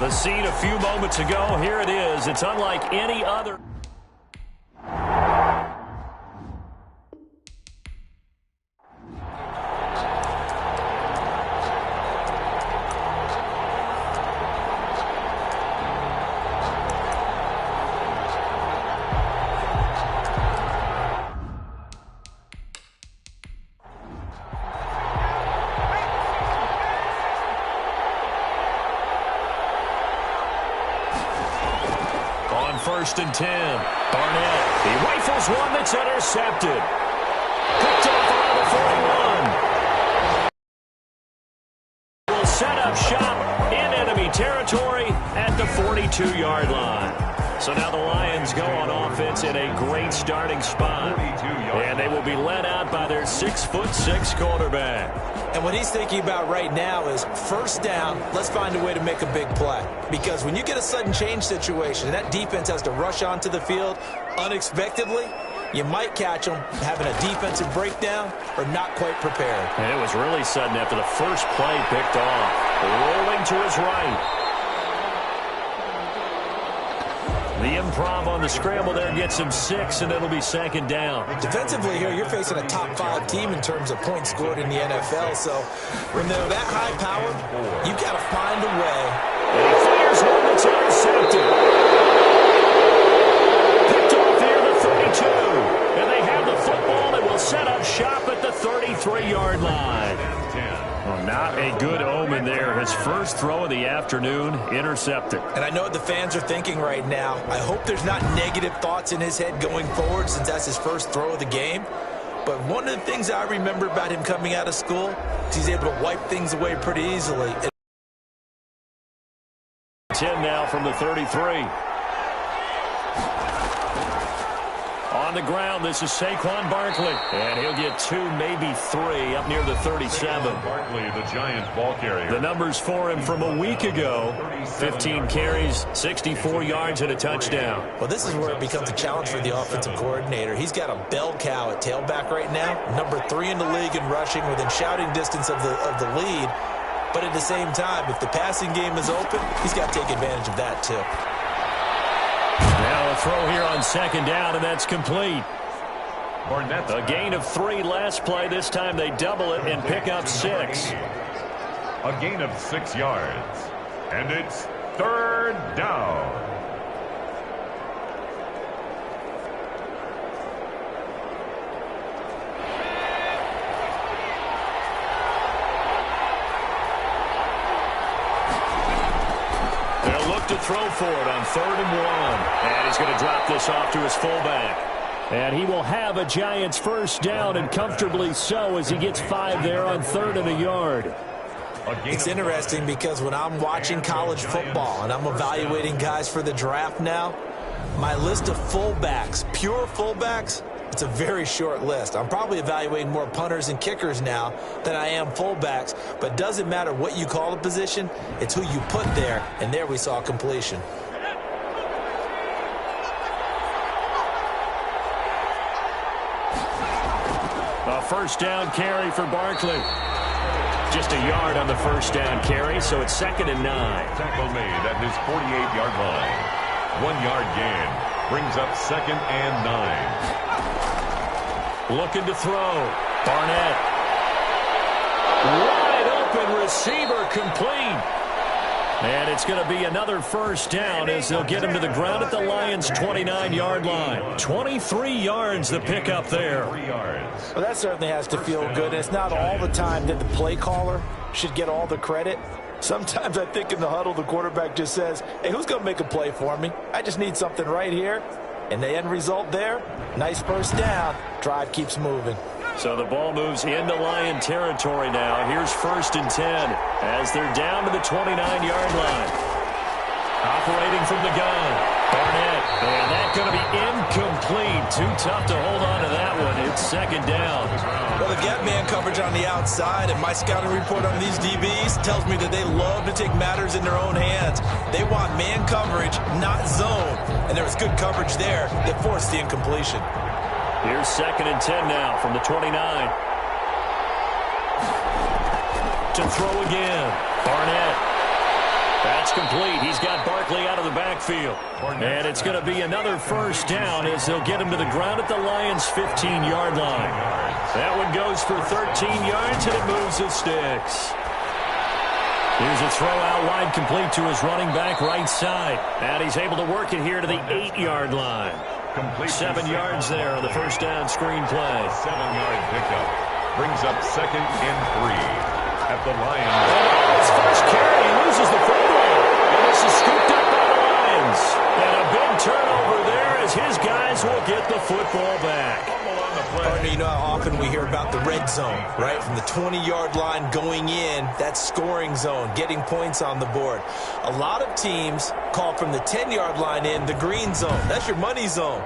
The scene a few moments ago, here it is. It's unlike any other. First and 10. Barnett. He rifles one that's intercepted. Picked off around the 41. Will set up shop in enemy territory at the 42-yard line. So now the Lions go on offense in a great starting spot. And they will be led out by their 6'6" quarterback. And what he's thinking about right now is first down, let's find a way to make a big play. Because when you get a sudden change situation and that defense has to rush onto the field unexpectedly, you might catch them having a defensive breakdown or not quite prepared. And it was really sudden after the first play picked off. Rolling to his right. The improv on the scramble there gets him 6, and it'll be second down. Defensively here, you're facing a top-5 team in terms of points scored in the NFL. So when they're that high-powered, you've got to find a way. And he fires one that's intercepted. Picked off here at the 32. And they have the football and will set up shop at the 33-yard line. Well, not a good omen there. His first throw of the afternoon, intercepted. And I know what the fans are thinking right now. I hope there's not negative thoughts in his head going forward since that's his first throw of the game. But one of the things I remember about him coming out of school is he's able to wipe things away pretty easily. 10 now from the 33. On the ground, this is Saquon Barkley. And he'll get 2, maybe 3 up near the 37. Barkley, the Giants ball carrier. The numbers for him from a week ago. 15 carries, 64 yards, and a touchdown. Well, this is where it becomes a challenge for the offensive coordinator. He's got a bell cow at tailback right now. Number 3 in the league in rushing within shouting distance of the lead. But at the same time, if the passing game is open, he's got to take advantage of that too. Now a throw here on second down, and that's complete. Barnett's A gain of 3 last play. This time they double it and pick up 6. a gain of 6 yards. And it's third down. They'll look to throw for it on 3rd and 1. And he's going to drop this off to his fullback. And he will have a Giants first down, and comfortably so, as he gets 5 there on 3rd and a yard. It's interesting because when I'm watching college football and I'm evaluating guys for the draft now, my list of fullbacks, pure fullbacks, it's a very short list. I'm probably evaluating more punters and kickers now than I am fullbacks, but it doesn't matter what you call a position, it's who you put there, and there we saw completion. A first down carry for Barkley. Just a yard on the first down carry, so it's 2nd and 9. Tackle made at his 48-yard line. 1-yard gain brings up 2nd and 9. Looking to throw. Barnett. Wide open receiver, complete. And it's going to be another first down as they'll get him to the ground at the Lions' 29-yard line. 23 yards the pickup there. 3 yards. Well, that certainly has to feel good. It's not all the time that the play caller should get all the credit. Sometimes I think in the huddle the quarterback just says, hey, who's going to make a play for me? I just need something right here. And the end result there, nice first down. Drive keeps moving. So the ball moves into Lion territory now. Here's 1st and 10 as they're down to the 29-yard line. Operating from the gun, Barnett. And that's going to be incomplete. Too tough to hold on to that one. It's 2nd down. Well, the gap man coverage on the outside, and my scouting report on these DBs tells me that they love to take matters in their own hands. They want man coverage, not zone. And there was good coverage there that forced the incompletion. Here's 2nd and 10 now from the 29. To throw again. Barnett. That's complete. He's got Barkley out of the backfield. And it's going to be another first down as they'll get him to the ground at the Lions' 15-yard line. That one goes for 13 yards, and it moves the sticks. Here's a throw out wide, complete to his running back right side. And he's able to work it here to the 8-yard line. 7 yards there on the first down screen play. 7-yard pickup. Brings up 2nd and 3 at the Lions. His first carry, he loses the football. And this is scooped up by the Lions. And a big turnover there as his guys will get the football back. Partner, you know how often we hear about the red zone, right? From the 20-yard line going in, that's scoring zone, getting points on the board. A lot of teams call from the 10-yard line in the green zone. That's your money zone.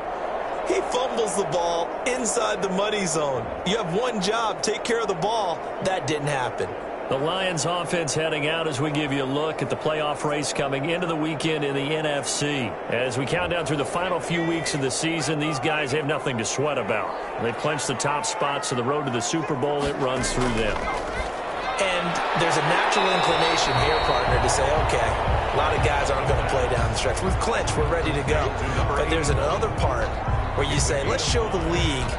He fumbles the ball inside the money zone. You have one job, take care of the ball. That didn't happen. The Lions offense heading out as we give you a look at the playoff race coming into the weekend in the NFC. As we count down through the final few weeks of the season, these guys have nothing to sweat about. They've clinched the top spots to the road to the Super Bowl. It runs through them. And there's a natural inclination here, partner, to say, okay, a lot of guys aren't going to play down the stretch. We've clinched. We're ready to go. But there's another part where you say, let's show the league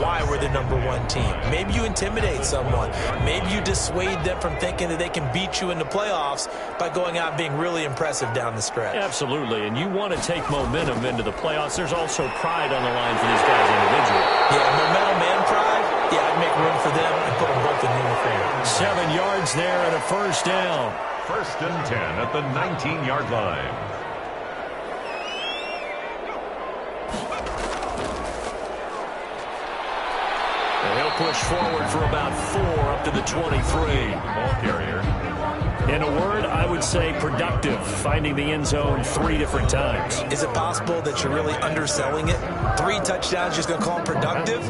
why we're the #1 team. Maybe you intimidate someone. Maybe you dissuade them from thinking that they can beat you in the playoffs by going out and being really impressive down the stretch. Absolutely, and you want to take momentum into the playoffs. There's also pride on the line for these guys individually. Yeah, momentum and pride. Yeah, I'd make room for them and put them both in uniform. 7 yards there and a first down. 1st and 10 at the 19-yard line. He'll push forward for about 4 up to the 23. Ball carrier. In a word, I would say productive, finding the end zone 3 different times. Is it possible that you're really underselling it? 3 touchdowns, just going to call him productive?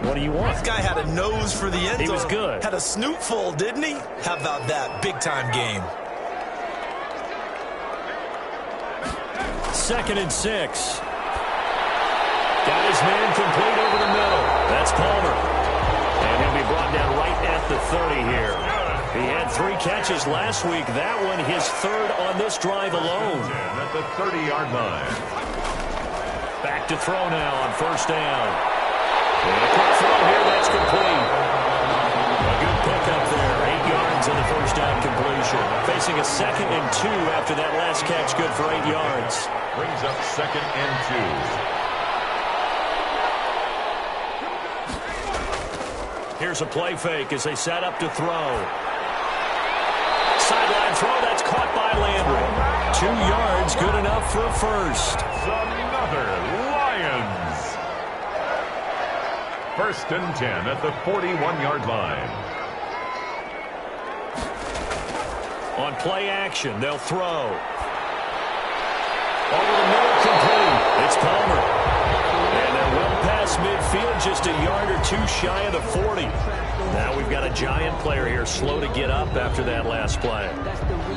What do you want? This guy had a nose for the end zone. He was good. Had a snootful, didn't he? How about that? Big-time game. 2nd and 6. Got his man complete over the middle. That's Palmer. And he'll be brought down right at the 30 here. He had 3 catches last week. That one his 3rd on this drive alone. At the 30-yard line. Back to throw now on first down. And a quick throw here. That's complete. A good pickup there. 8 yards on the first down completion. Facing a 2nd and 2 after that last catch. Good for 8 yards. Brings up 2nd and 2. Here's a play fake as they set up to throw. Sideline throw, that's caught by Landry. 2 yards, good enough for a first. Another Lions. 1st and 10 at the 41-yard line. On play action, they'll throw. Over the middle, complete. It's Palmer. And they're well past midfield, just a yard or 2 shy of the 40. Now we've got a giant player here slow to get up after that last play.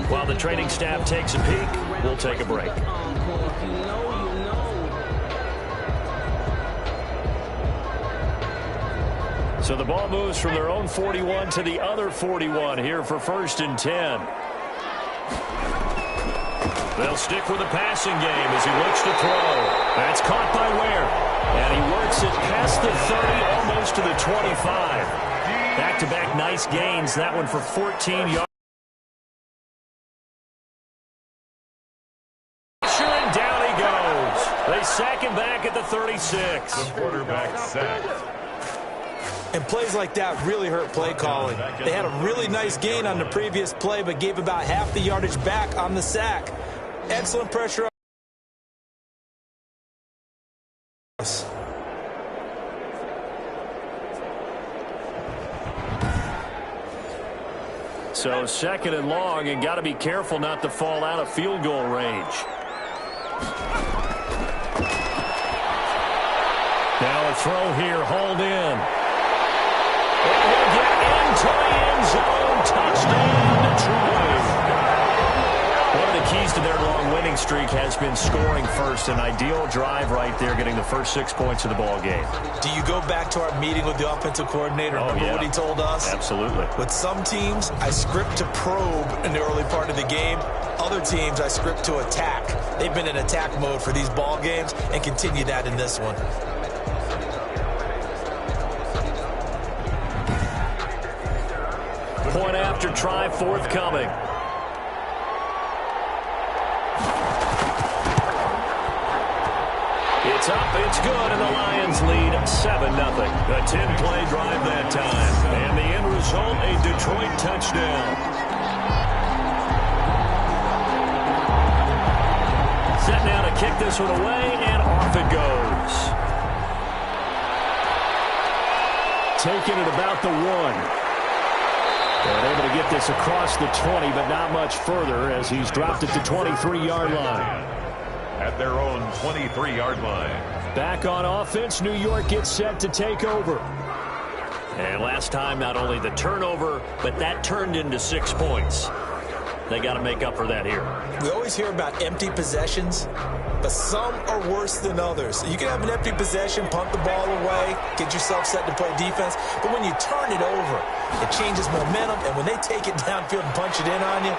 While the training staff takes a peek, we'll take a break. So the ball moves from their own 41 to the other 41 here for 1st and 10. They'll stick with the passing game as he looks to throw. That's caught by Ware. And he works it past the 30, almost to the 25. Back-to-back nice gains. That one for 14 yards. And down he goes. They sack him back at the 36. The quarterback sacked. And plays like that really hurt play calling. They had a really nice gain on the previous play, but gave about half the yardage back on the sack. Excellent pressure. So 2nd and long, and got to be careful not to fall out of field goal range. Now a throw here, hauled in. And he'll get into the end zone. Touchdown, Detroit. One of the keys to their long winning streak has been scoring first. An ideal drive right there, getting the first 6 points of the ball game. Do you go back to our meeting with the offensive coordinator? Remember what he told us? Absolutely. With some teams, I script to probe in the early part of the game. Other teams I script to attack. They've been in attack mode for these ball games and continue that in this one. Point after try forthcoming. It's up, it's good, and the Lions lead 7-0. A 10-play drive that time. And the end result, a Detroit touchdown. Set now to kick this one away, and off it goes. Taking it about the 1. And able to get this across the 20, but not much further as he's dropped at the 23-yard line. At their own 23-yard line. Back on offense, New York gets set to take over. And last time, not only the turnover, but that turned into 6 points. They got to make up for that here. We always hear about empty possessions, but some are worse than others. You can have an empty possession, punt the ball away, get yourself set to play defense, but when you turn it over, it changes momentum, and when they take it downfield and punch it in on you,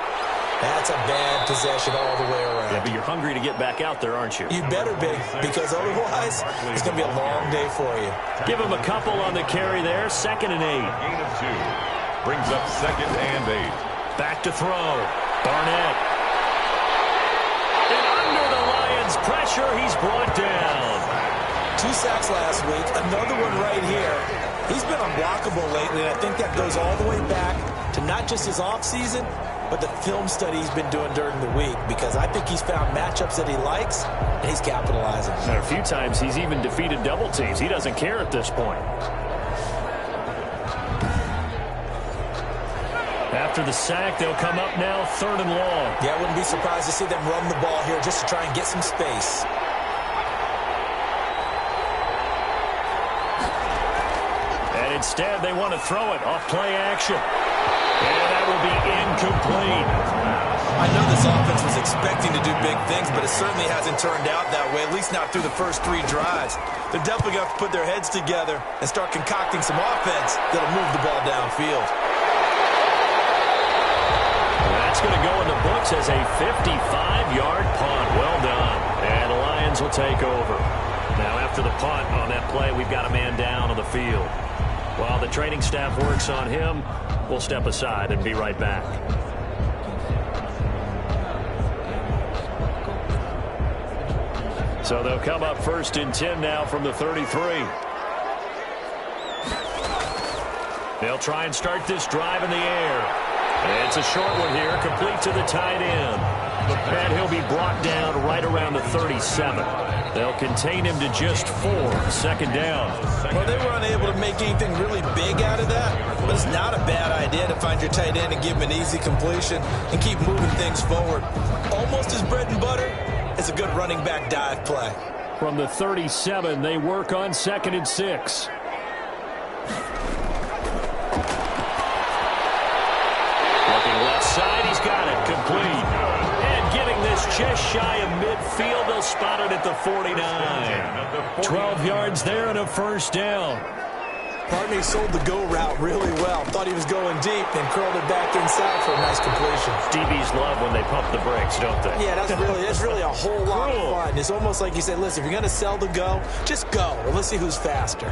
that's a bad possession all the way around. Yeah, but you're hungry to get back out there, aren't you? You better be, because otherwise, it's going to be a long day for you. Give him a couple on the carry there, 2nd and 8. Gain of 2. Brings up 2nd and 8. Back to throw. Barnett. And under the Lions' pressure, he's brought down. 2 sacks last week, another one right here. He's been unblockable lately, and I think that goes all the way back to not just his offseason, but the film study he's been doing during the week, because I think he's found matchups that he likes, and he's capitalizing. And a few times he's even defeated double teams. He doesn't care at this point. After the sack, they'll come up now 3rd and long. Yeah, I wouldn't be surprised to see them run the ball here just to try and get some space. And instead, they want to throw it off play action. And that will be incomplete. I know this offense was expecting to do big things, but it certainly hasn't turned out that way, at least not through the first 3 drives. They're definitely going to have to put their heads together and start concocting some offense that'll move the ball downfield. That's going to go in the books as a 55-yard punt. Well done. And the Lions will take over. Now, after the punt on that play, we've got a man down on the field. While the training staff works on him, we'll step aside and be right back. So they'll come up 1st and 10 now from the 33. They'll try and start this drive in the air. And it's a short one here, complete to the tight end. And he'll be brought down right around the 37. They'll contain him to just 4. 2nd down. Well, they were unable to make anything really big out of that, but it's not a bad idea to find your tight end and give him an easy completion and keep moving things forward. Almost as bread and butter as a good running back dive play. From the 37, they work on 2nd and 6. Side, he's got it, complete. And getting this just shy of midfield, they'll spot it at the 49. 12 yards there and a 1st down. Pardon me, sold the go route really well. Thought he was going deep and curled it back inside for a nice completion. DBs love when they pump the brakes, don't they? Yeah, that's really a whole lot of fun. It's almost like you said, listen, if you're going to sell the go, just go. Well, let's see who's faster.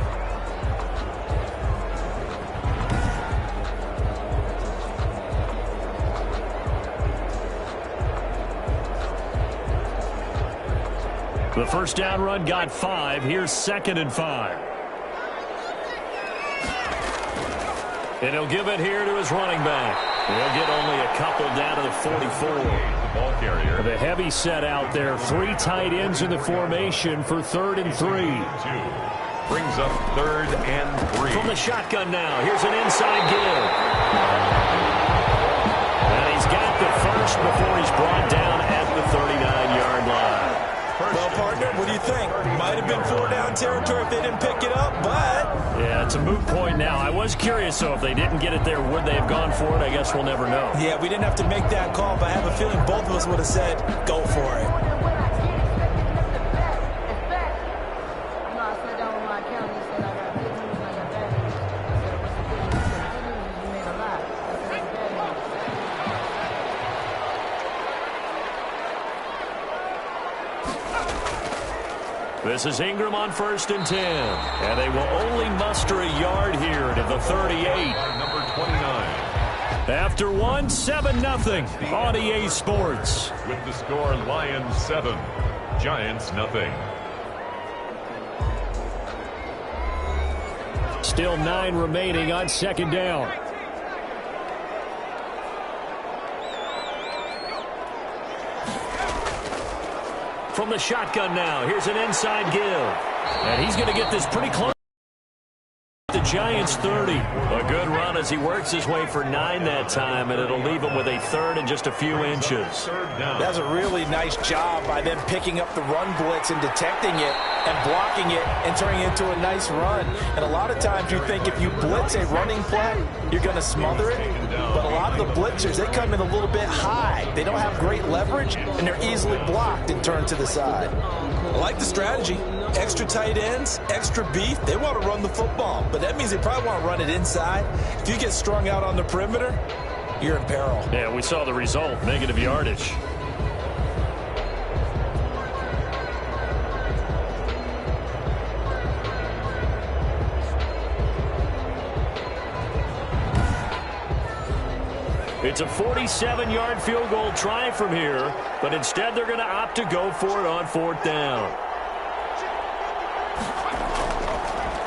The 1st down run got 5. Here's 2nd and 5. And he'll give it here to his running back. He'll get only a couple down to the 44. Ball carrier. The heavy set out there. 3 tight ends in the formation for 3rd and 3. 2. Brings up 3rd and 3. From the shotgun now. Here's an inside give. And he's got the 1st before he's brought down at the 39-yard line. Well, partner, what do you think? Might have been 4-down territory if they didn't pick it up, but... Yeah, it's a moot point now. I was curious, so if they didn't get it there, would they have gone for it? I guess we'll never know. Yeah, we didn't have to make that call, but I have a feeling both of us would have said, go for it. This is Ingram on 1st and 10. And they will only muster a yard here to the 38. Number 29. After one, 7-0 on EA Sports. With the score, Lions 7, Giants 0. Still 9 remaining on 2nd down. From the shotgun now, here's an inside give. And he's going to get this pretty close. The Giants 30. A good run as he works his way for 9 that time, and it'll leave him with a 3rd and just a few inches. That's a really nice job by them picking up the run blitz and detecting it and blocking it and turning it into a nice run. And a lot of times you think if you blitz a running play, you're going to smother it. But a lot of the blitzers, they come in a little bit high. They don't have great leverage, and they're easily blocked and turned to the side. I like the strategy. Extra tight ends, extra beef. They want to run the football, but that means they probably want to run it inside. If you get strung out on the perimeter, you're in peril. Yeah, we saw the result, negative yardage. It's a 47-yard field goal try from here, but instead they're going to opt to go for it on 4th down.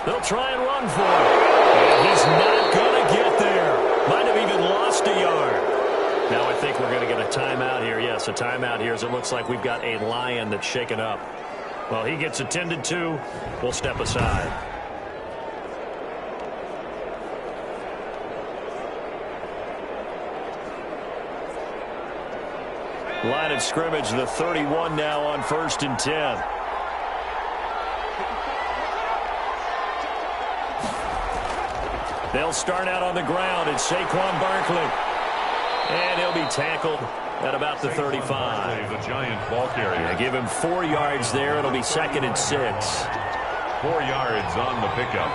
They'll try and run for it. And he's not going to get there. Might have even lost a yard. Now I think we're going to get a timeout here. Yes, a timeout here as it looks like we've got a Lion that's shaken up. Well, he gets attended to. We'll step aside. Line of scrimmage, the 31 now on 1st and 10. They'll start out on the ground. It's Saquon Barkley. And he'll be tackled at about the 35. The Giant ball carrier. Give him 4 yards there. It'll be 2nd and 6. 4 yards on the pickup.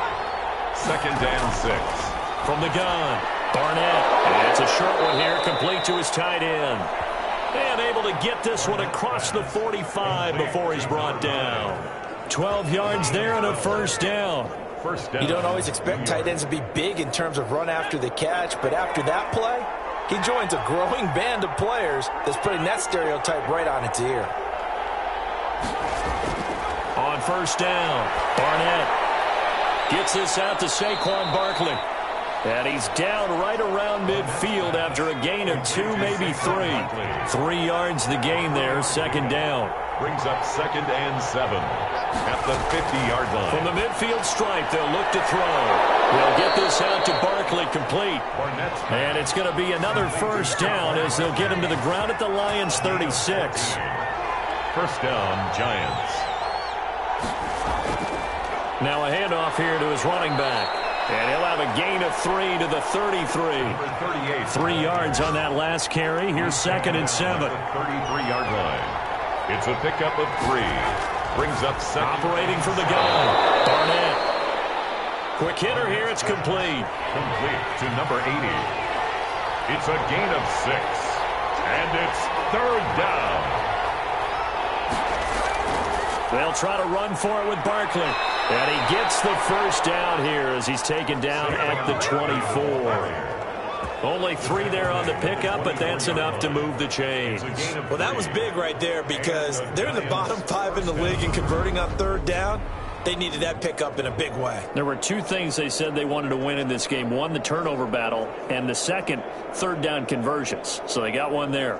2nd and 6. From the gun, Barnett. And it's a short one here, complete to his tight end. And able to get this one across the 45 before he's brought down. 12 yards there and a 1st down. You don't always expect tight ends to be big in terms of run after the catch, but after that play, he joins a growing band of players that's putting that stereotype right on its ear. On 1st down, Barnett gets this out to Saquon Barkley. And he's down right around midfield after a gain of 2, maybe 3. 3 yards the gain there, 2nd down. Brings up 2nd and 7 at the 50-yard line. From the midfield stripe, they'll look to throw. They'll get this out to Barkley, complete. And it's going to be another 1st down as they'll get him to the ground at the Lions' 36. 1st down, Giants. Now a handoff here to his running back. And he'll have a gain of 3 to the 33. 3 yards on that last carry. Here's 2nd and 7. 33-yard line. It's a pickup of 3. Brings up 2nd. Operating from the gun. Barnett. Quick hitter here. It's complete. Complete to number 80. It's a gain of 6. And it's 3rd down. They'll try to run for it with Barkley. And he gets the 1st down here as he's taken down at the 24. Only 3 there on the pickup, but that's enough to move the chains. Well, that was big right there because they're in the bottom 5 in the league and converting on 3rd down. They needed that pickup in a big way. There were 2 things they said they wanted to win in this game. One, the turnover battle, and the second, 3rd down conversions. So they got one there.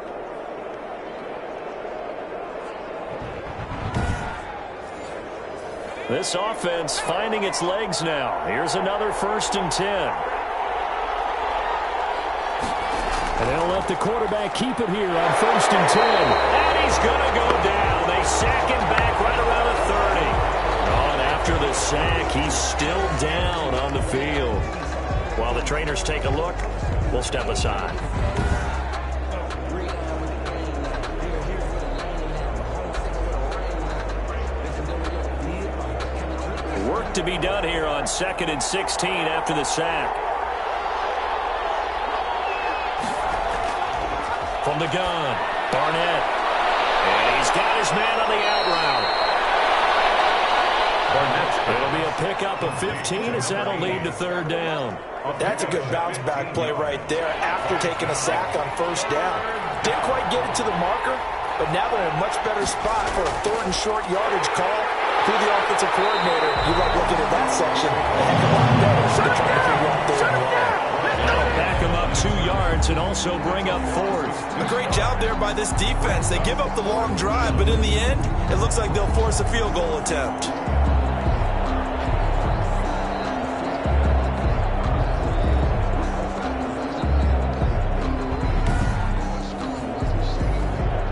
This offense finding its legs now. Here's another 1st and 10. And they'll let the quarterback keep it here on 1st and 10. And he's going to go down. They sack him back right around the 30. Oh, and after the sack, he's still down on the field. While the trainers take a look, we'll step aside. Work to be done here on 2nd and 16 after the sack. From the gun, Barnett. And he's got his man on the out route. pickup of 15 as that'll lead to third down. That's a good bounce-back play right there after taking a sack on first down. Didn't quite get it to the marker, but now they're in a much better spot for a third and short yardage call through the offensive coordinator. You like looking at that section a heck of a lot better. So they're trying to figure out third and long. That'll back them up 2 yards and also bring up fourth. A great job there by this defense. They give up the long drive, but in the end, it looks like they'll force a field goal attempt.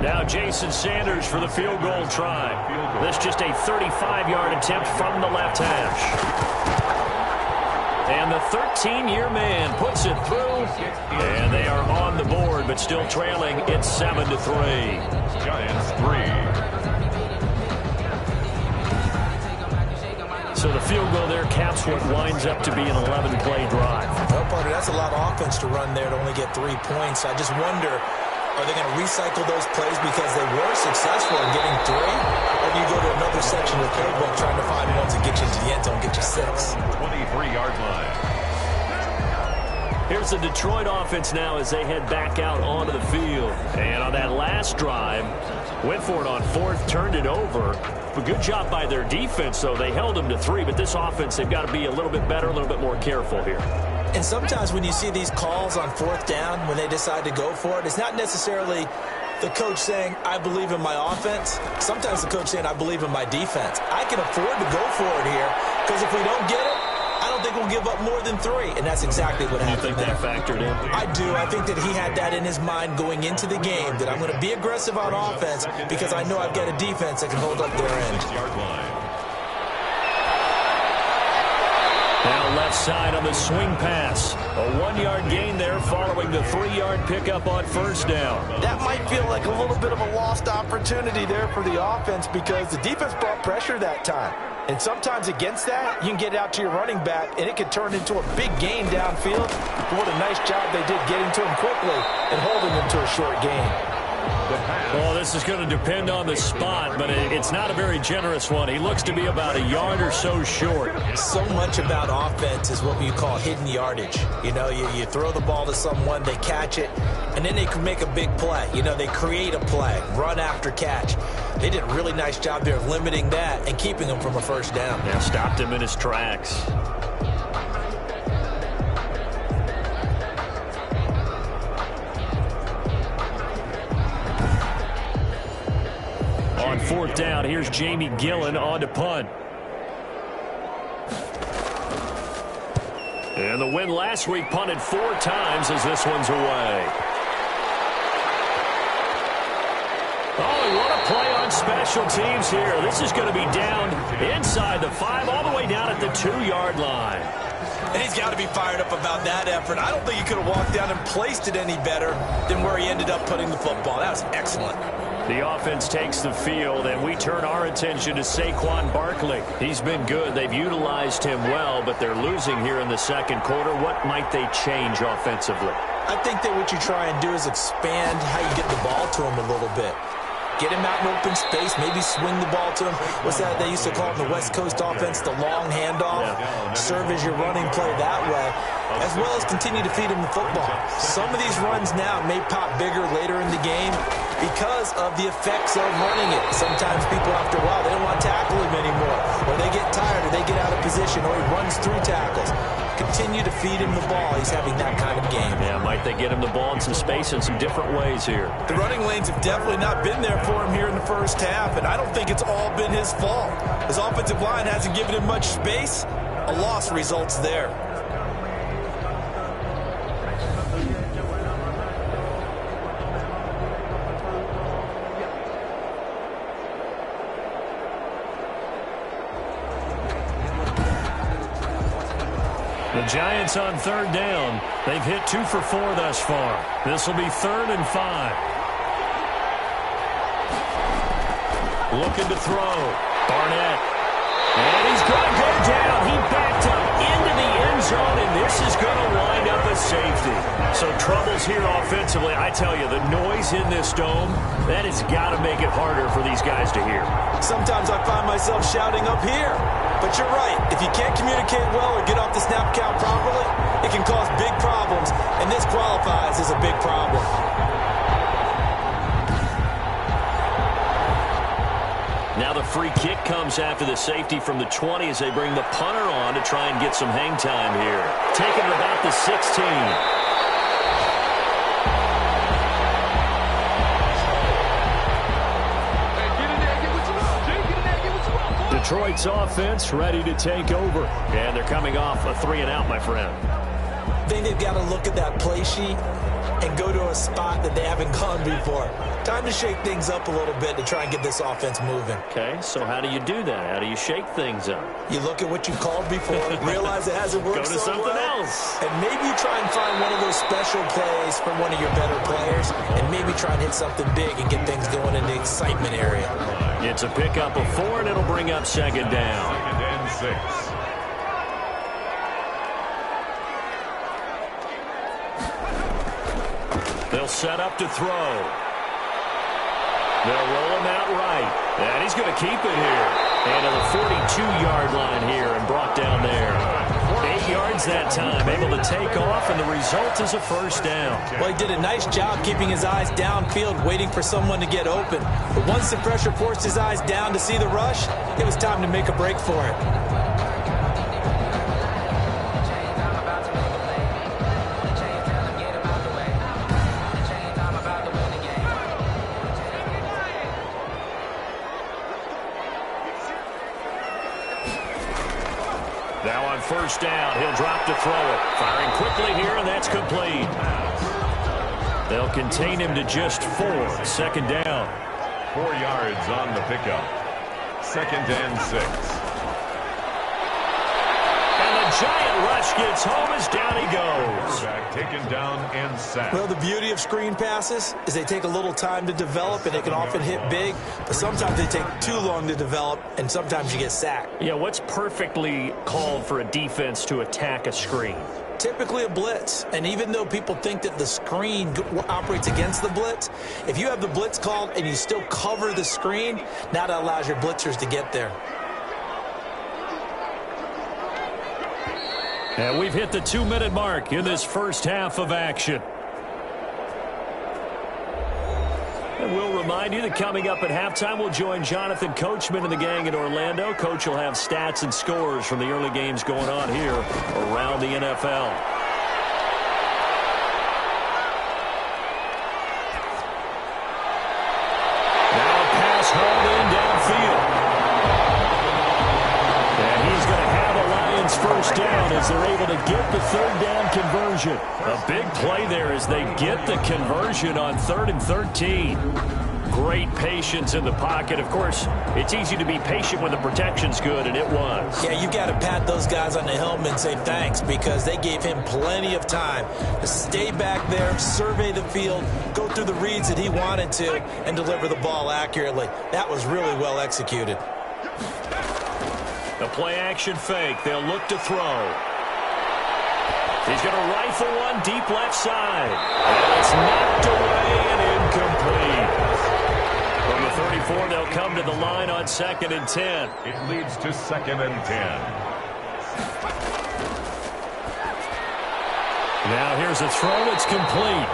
Now Jason Sanders for the field goal try. This just a 35-yard attempt from the left hash. And the 13-year man puts it through. And they are on the board, but still trailing. It's 7-3. Giants 3. So the field goal there caps what winds up to be an 11-play drive. Well, partner, that's a lot of offense to run there to only get 3 points. I just wonder, are they going to recycle those plays because they were successful in getting 3? Or do you go to another section of the playbook trying to find ones that get you into the end zone, get you 6? 23-yard line. Here's the Detroit offense now as they head back out onto the field. And on that last drive, went for it on fourth, turned it over. A good job by their defense, though. They held them to 3, but this offense, they've got to be a little bit better, a little bit more careful here. And sometimes when you see these calls on fourth down, when they decide to go for it, it's not necessarily the coach saying, I believe in my offense. Sometimes the coach saying, I believe in my defense. I can afford to go for it here because if we don't get it, I don't think we'll give up more than 3. And that's exactly what happened. You think that factored in? I do. I think that he had that in his mind going into the game, that I'm going to be aggressive on offense because I know I've got a defense that can hold up their end. 6-yard line. Now left side on the swing pass. A 1-yard gain there following the 3-yard pickup on first down. That might feel like a little bit of a lost opportunity there for the offense because the defense brought pressure that time. And sometimes against that, you can get out to your running back, and it could turn into a big gain downfield. But what a nice job they did getting to him quickly and holding him to a short gain. Well, this is going to depend on the spot, but it's not a very generous one. He looks to be about a yard or so short. So much about offense is what you call hidden yardage. You know, you throw the ball to someone, they catch it, and then they can make a big play. You know, they create a play, run after catch. They did a really nice job there of limiting that and keeping him from a first down. Yeah, stopped him in his tracks. On fourth down, here's Jamie Gillen on to punt. And the win last week punted 4 times as this one's away. Oh, what a play on special teams here. This is going to be down inside the 5, all the way down at the 2-yard line. And he's got to be fired up about that effort. I don't think he could have walked down and placed it any better than where he ended up putting the football. That was excellent. The offense takes the field, and we turn our attention to Saquon Barkley. He's been good. They've utilized him well, but they're losing here in the second quarter. What might they change offensively? I think that what you try and do is expand how you get the ball to him a little bit. Get him out in open space, maybe swing the ball to him. What's that they used to call in the West Coast offense, the long handoff? Yeah. Serve as your running play that way, as well as continue to feed him the football. Some of these runs now may pop bigger later in the game because of the effects of running it. Sometimes people, after a while, they don't want to tackle him anymore, or they get tired, or they get out of position, or he runs through tackles. Continue to feed him the ball. He's having that kind of game. Yeah, might they get him the ball in some space in some different ways here? The running lanes have definitely not been there for him here in the first half, and I don't think it's all been his fault. His offensive line hasn't given him much space. A loss results there. The Giants on third down. They've hit 2 for 4 thus far. This will be 3rd and 5. Looking to throw. Barnett. And he's going to go down. He backed up into the end zone, and this is going to wind up a safety. So troubles here offensively. I tell you, the noise in this dome, that has got to make it harder for these guys to hear. Sometimes I find myself shouting up here. But you're right. If you can't communicate well or get off the snap count properly, it can cause big problems, and this qualifies as a big problem. Now the free kick comes after the safety from the 20 as they bring the punter on to try and get some hang time here. Taking it about the 16. Detroit's offense ready to take over. And they're coming off a 3-and-out, my friend. I think they've got to look at that play sheet and go to a spot that they haven't gone before. Time to shake things up a little bit to try and get this offense moving. Okay, so how do you do that? How do you shake things up? You look at what you called before, realize it hasn't worked Go to so something well, else. and maybe you try and find one of those special plays from one of your better players, and maybe try and hit something big and get things going in the excitement area. It's a pickup of 4, and it'll bring up second down. 2nd and 6. They'll set up to throw. They'll roll him out right. And he's going to keep it here. And to the 42-yard line here and brought down there. 8 yards that time, able to take off, and the result is a first down. Well, he did a nice job keeping his eyes downfield, waiting for someone to get open. But once the pressure forced his eyes down to see the rush, it was time to make a break for it. Now on first down, he'll drop to throw it. Firing quickly here, and that's complete. They'll contain him to just 4. 2nd down. 4 yards on the pickup. 2nd and 6. And the giant rush gets home as down he goes. Back taken down and sacked. Well, the beauty of screen passes is they take a little time to develop, and they can often hit big, but sometimes they take too long to develop, and sometimes you get sacked. Yeah, what's perfectly called for a defense to attack a screen? Typically a blitz, and even though people think that the screen operates against the blitz, if you have the blitz called and you still cover the screen, now that allows your blitzers to get there. And we've hit the 2-minute mark in this first half of action. And we'll remind you that coming up at halftime, we'll join Jonathan Coachman and the gang in Orlando. Coach will have stats and scores from the early games going on here around the NFL. Now a pass hauled in downfield. And he's going to have a Lions first down as they're able to get the 3rd down conversion. A big play there as they get the conversion on 3rd and 13. Great patience in the pocket. Of course, it's easy to be patient when the protection's good, and it was. Yeah, you got to pat those guys on the helmet and say thanks, because they gave him plenty of time to stay back there, survey the field, go through the reads that he wanted to, and deliver the ball accurately. That was really well executed. The play-action fake. They'll look to throw. He's going to rifle one deep left side. And it's knocked away and incomplete. From the 34, they'll come to the line on 2nd and 10. It leads to 2nd and 10. Now here's a throw. It's complete.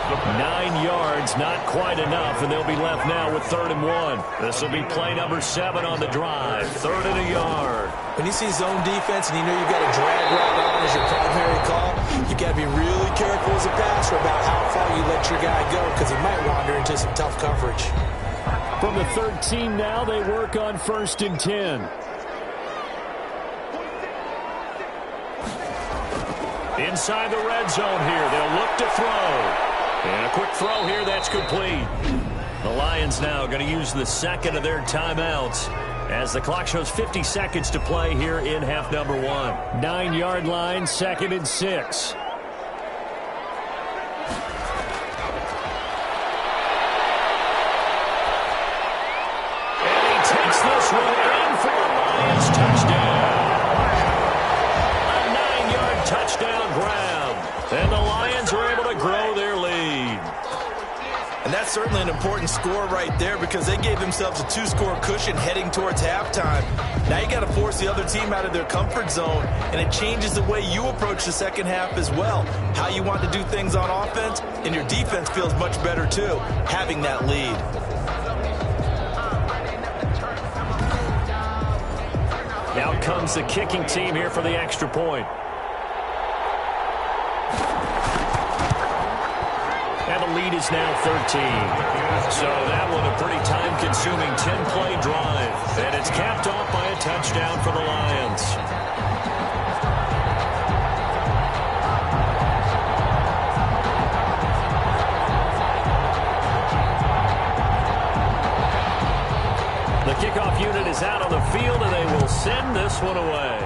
9 yards, not quite enough, and they'll be left now with 3rd and 1. This will be play number 7 on the drive. 3rd and a yard. When you see zone defense and you know you've got a drag route on as your primary call, you got to be really careful as a passer about how far you let your guy go, because he might wander into some tough coverage. From the 13 now, they work on 1st and 10. Inside the red zone here, they'll look to throw. And a quick throw here, that's complete. The Lions now going to use the 2nd of their timeouts as the clock shows 50 seconds to play here in half number 1. 9-yard line, 2nd and 6. And he takes this one in for a Lions touchdown. A 9-yard touchdown grab. And the Lions are able to grow their lead. And that's certainly an important score right there because they gave themselves a 2-score cushion heading towards halftime. Now you got to force the other team out of their comfort zone, and it changes the way you approach the second half as well. How you want to do things on offense, and your defense feels much better too, having that lead. Now comes the kicking team here for the extra point. And the lead is now 13. So that one a pretty time-consuming 10-play drive. And it's capped off by a touchdown for the Lions. The kickoff unit is out on the field, and they will send this one away.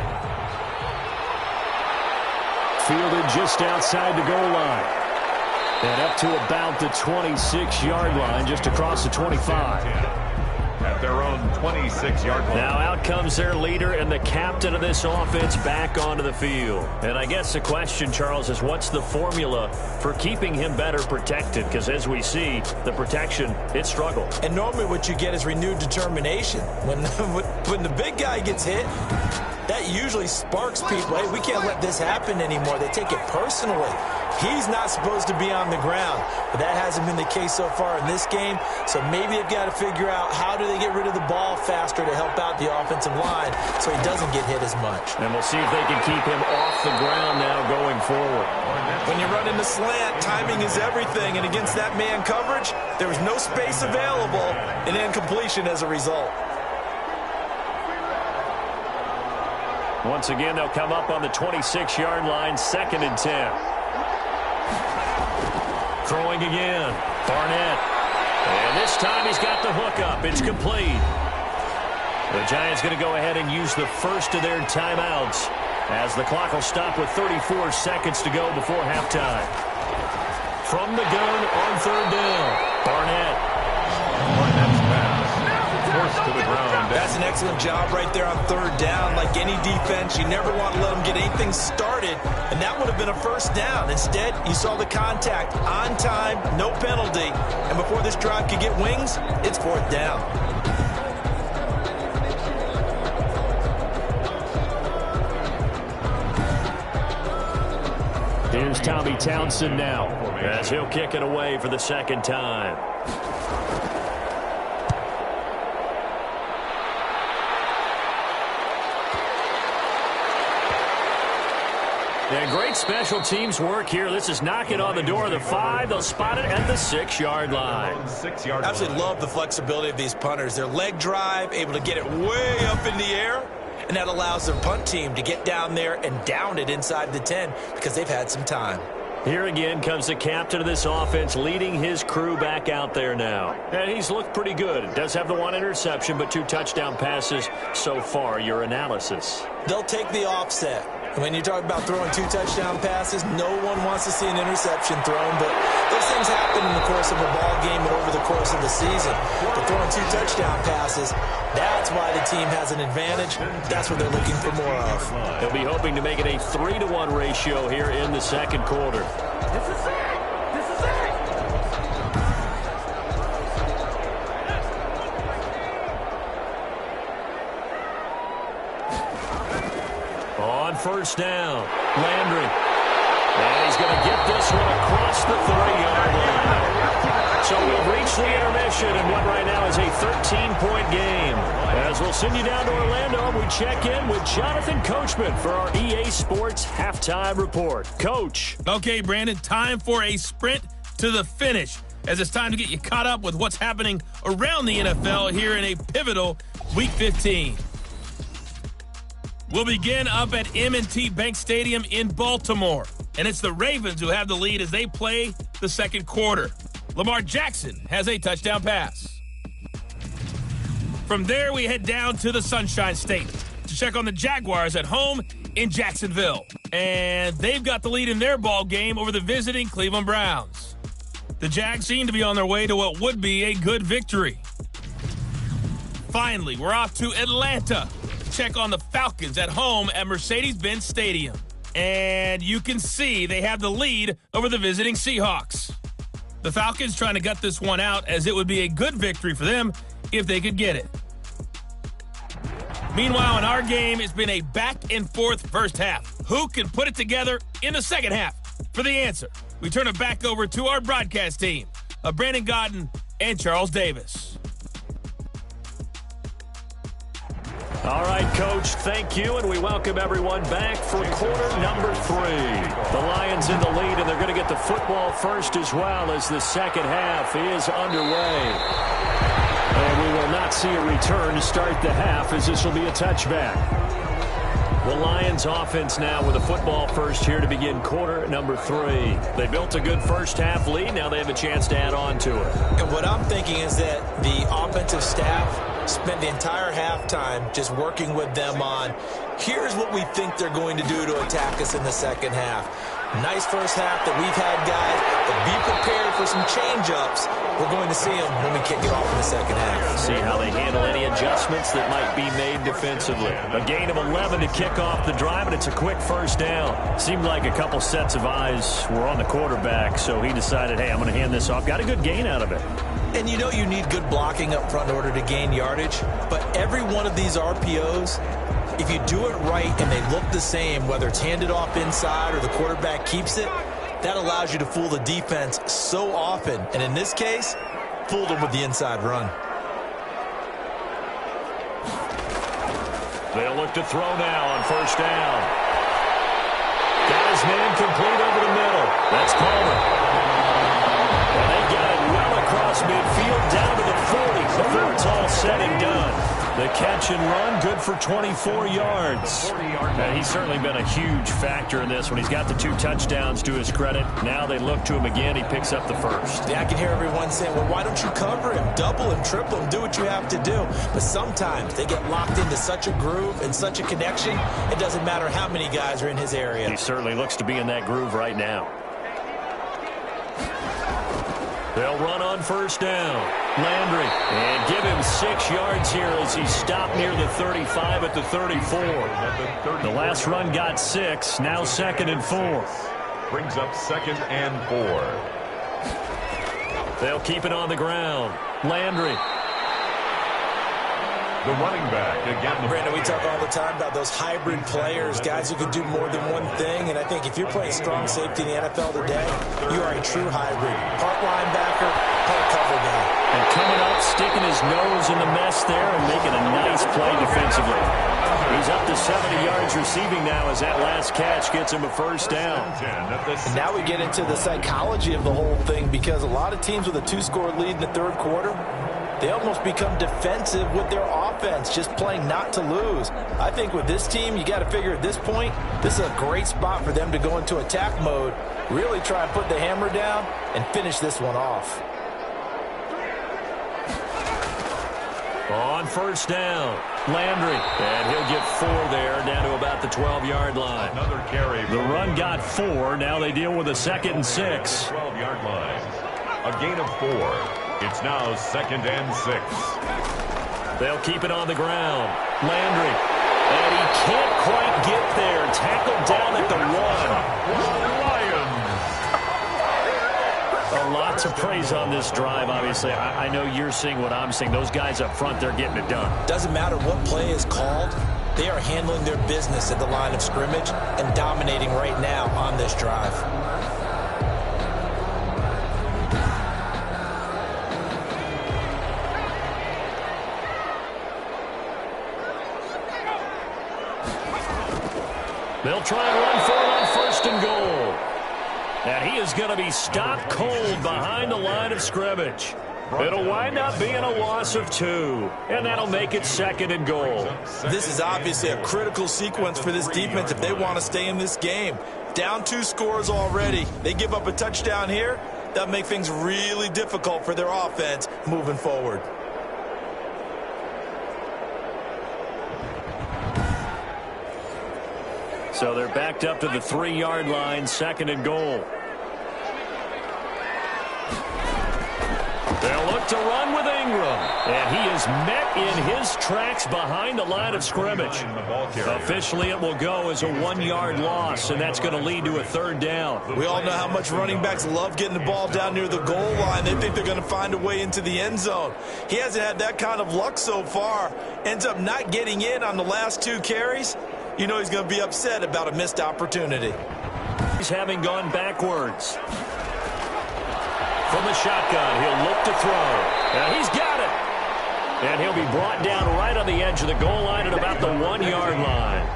Fielded just outside the goal line. And up to about the 26-yard line, just across the 25. At their own 26-yard line. Now out comes their leader and the captain of this offense back onto the field. And I guess the question, Charles, is what's the formula for keeping him better protected? Because as we see, the protection, it struggled. And normally what you get is renewed determination. When the big guy gets hit, that usually sparks people. Hey, we can't let this happen anymore. They take it personally. He's not supposed to be on the ground, but that hasn't been the case so far in this game. So maybe they've got to figure out how do they get rid of the ball faster to help out the offensive line so he doesn't get hit as much. And we'll see if they can keep him off the ground now going forward. When you run in the slant, timing is everything, and against that man coverage, there was no space available, and incompletion as a result. Once again, they'll come up on the 26-yard line, 2nd and 10. Throwing again, Barnett. And this time he's got the hook up. It's complete. The Giants going to go ahead and use the first of their timeouts as the clock will stop with 34 seconds to go before halftime. From the gun on 3rd down, Barnett. Barnett's pass. Forced to the ground. That's an excellent job right there on 3rd down. Like any defense, you never want to let them get anything started, and that would have been a 1st down. Instead, you saw the contact on time, no penalty, and before this drive could get wings, it's 4th down. Here's Tommy Townsend now as he'll kick it away for the 2nd time. And great special teams work here. This is knocking on the door of the 5. They'll spot it at the 6-yard line. I absolutely love the flexibility of these punters. Their leg drive, able to get it way up in the air, and that allows their punt team to get down there and down it inside the 10 because they've had some time. Here again comes the captain of this offense leading his crew back out there now. And he's looked pretty good. Does have the 1 interception, but 2 touchdown passes so far. Your analysis? They'll take the offset. When you talk about throwing 2 touchdown passes, no one wants to see an interception thrown, but those things happen in the course of a ball game and over the course of the season. But throwing 2 touchdown passes, that's why the team has an advantage. That's what they're looking for more of. They'll be hoping to make it a 3-to-1 ratio here in the 2nd quarter. This is it! This is it! On 1st down, Landry. And he's going to get this one across the 3-yard line. So we've reached the intermission in what right now is a 13-point game. As we'll send you down to Orlando, we check in with Jonathan Coachman for our EA Sports Halftime Report. Coach. Okay, Brandon, time for a sprint to the finish, as it's time to get you caught up with what's happening around the NFL here in a pivotal Week 15. We'll begin up at M&T Bank Stadium in Baltimore, and it's the Ravens who have the lead as they play the 2nd quarter. Lamar Jackson has a touchdown pass. From there, we head down to the Sunshine State to check on the Jaguars at home in Jacksonville. And they've got the lead in their ball game over the visiting Cleveland Browns. The Jags seem to be on their way to what would be a good victory. Finally, we're off to Atlanta check on the Falcons at home at Mercedes-Benz Stadium. And you can see they have the lead over the visiting Seahawks. The Falcons trying to gut this one out, as it would be a good victory for them if they could get it. Meanwhile, in our game, it's been a back-and-forth first half. Who can put it together in the second half? For the answer, we turn it back over to our broadcast team of Brandon Godden and Charles Davis. All right, Coach, thank you, and we welcome everyone back for quarter number 3. The Lions in the lead, and they're going to get the football first as well as the second half is underway. And we will not see a return to start the half, as this will be a touchback. The Lions offense now with a football first here to begin quarter number 3. They built a good first half lead. Now they have a chance to add on to it. And what I'm thinking is that the offensive staff spent the entire halftime just working with them on, here's what we think they're going to do to attack us in the second half. Nice first half that we've had, guys, but be prepared for some change-ups. We're going to see them when we kick it off in the second half. See how they handle any adjustments that might be made defensively. A gain of 11 to kick off the drive, and it's a quick first down. Seemed like a couple sets of eyes were on the quarterback, so he decided, hey, I'm going to hand this off. Got a good gain out of it. And you know you need good blocking up front in order to gain yardage, but every one of these RPOs, if you do it right and they look the same, whether it's handed off inside or the quarterback keeps it, that allows you to fool the defense so often. And in this case, fooled them with the inside run. They'll look to throw now on first down. Got his man complete over the middle. That's Palmer. And they got it well across midfield down to the 40 before it's all said and done. The catch and run, good for 24 yards. And he's certainly been a huge factor in this when he's got the 2 touchdowns to his credit. Now they look to him again. He picks up the first. Yeah, I can hear everyone saying, well, why don't you cover him? Double him, triple him, do what you have to do. But sometimes they get locked into such a groove and such a connection, it doesn't matter how many guys are in his area. He certainly looks to be in that groove right now. They'll run on first down. Landry, and give him 6 yards here as he stopped near the 35 at the 34. The last run got 6, now 2nd and 4. Brings up 2nd and 4. They'll keep it on the ground. Landry. The running back again. Brandon, we talk all the time about those hybrid players, guys who can do more than one thing. And I think if you're playing strong safety in the NFL today, you are a true hybrid. Part linebacker, part cover guy. And coming up, sticking his nose in the mess there and making a nice play defensively. He's up to 70 yards receiving now as that last catch gets him a first down. And now we get into the psychology of the whole thing, because a lot of teams with a 2-score lead in the third quarter, they almost become defensive with their offense, just playing not to lose. I think with this team, you got to figure at this point, this is a great spot for them to go into attack mode, really try and put the hammer down and finish this one off. On first down, Landry, and he'll get 4 there, down to about the 12-yard line. Another carry. The run got 4. Now they deal with a 2nd and 6. 12-yard line. A gain of 4. It's now 2nd and 6. They'll keep it on the ground. Landry, and he can't quite get there. Tackled down at the 1. A lot to praise on this drive, obviously. I know you're seeing what I'm seeing. Those guys up front, they're getting it done. Doesn't matter what play is called. They are handling their business at the line of scrimmage and dominating right now on this drive. They'll try and run for it on 1st and goal. And he is going to be stopped cold behind the line of scrimmage. It'll wind up being a loss of 2, and that'll make it 2nd and goal. This is obviously a critical sequence for this defense if they want to stay in this game. Down 2 scores already. They give up a touchdown here. That'll make things really difficult for their offense moving forward. So they're backed up to the 3-yard line, 2nd and goal. They'll look to run with Ingram. And he is met in his tracks behind the line of scrimmage. Officially, it will go as a 1-yard loss, and that's going to lead to a 3rd down. We all know how much running backs love getting the ball down near the goal line. They think they're going to find a way into the end zone. He hasn't had that kind of luck so far. Ends up not getting in on the last 2 carries. You know he's going to be upset about a missed opportunity. He's having gone backwards. From the shotgun, he'll look to throw. And he's got it. And he'll be brought down right on the edge of the goal line at about the 1-yard line.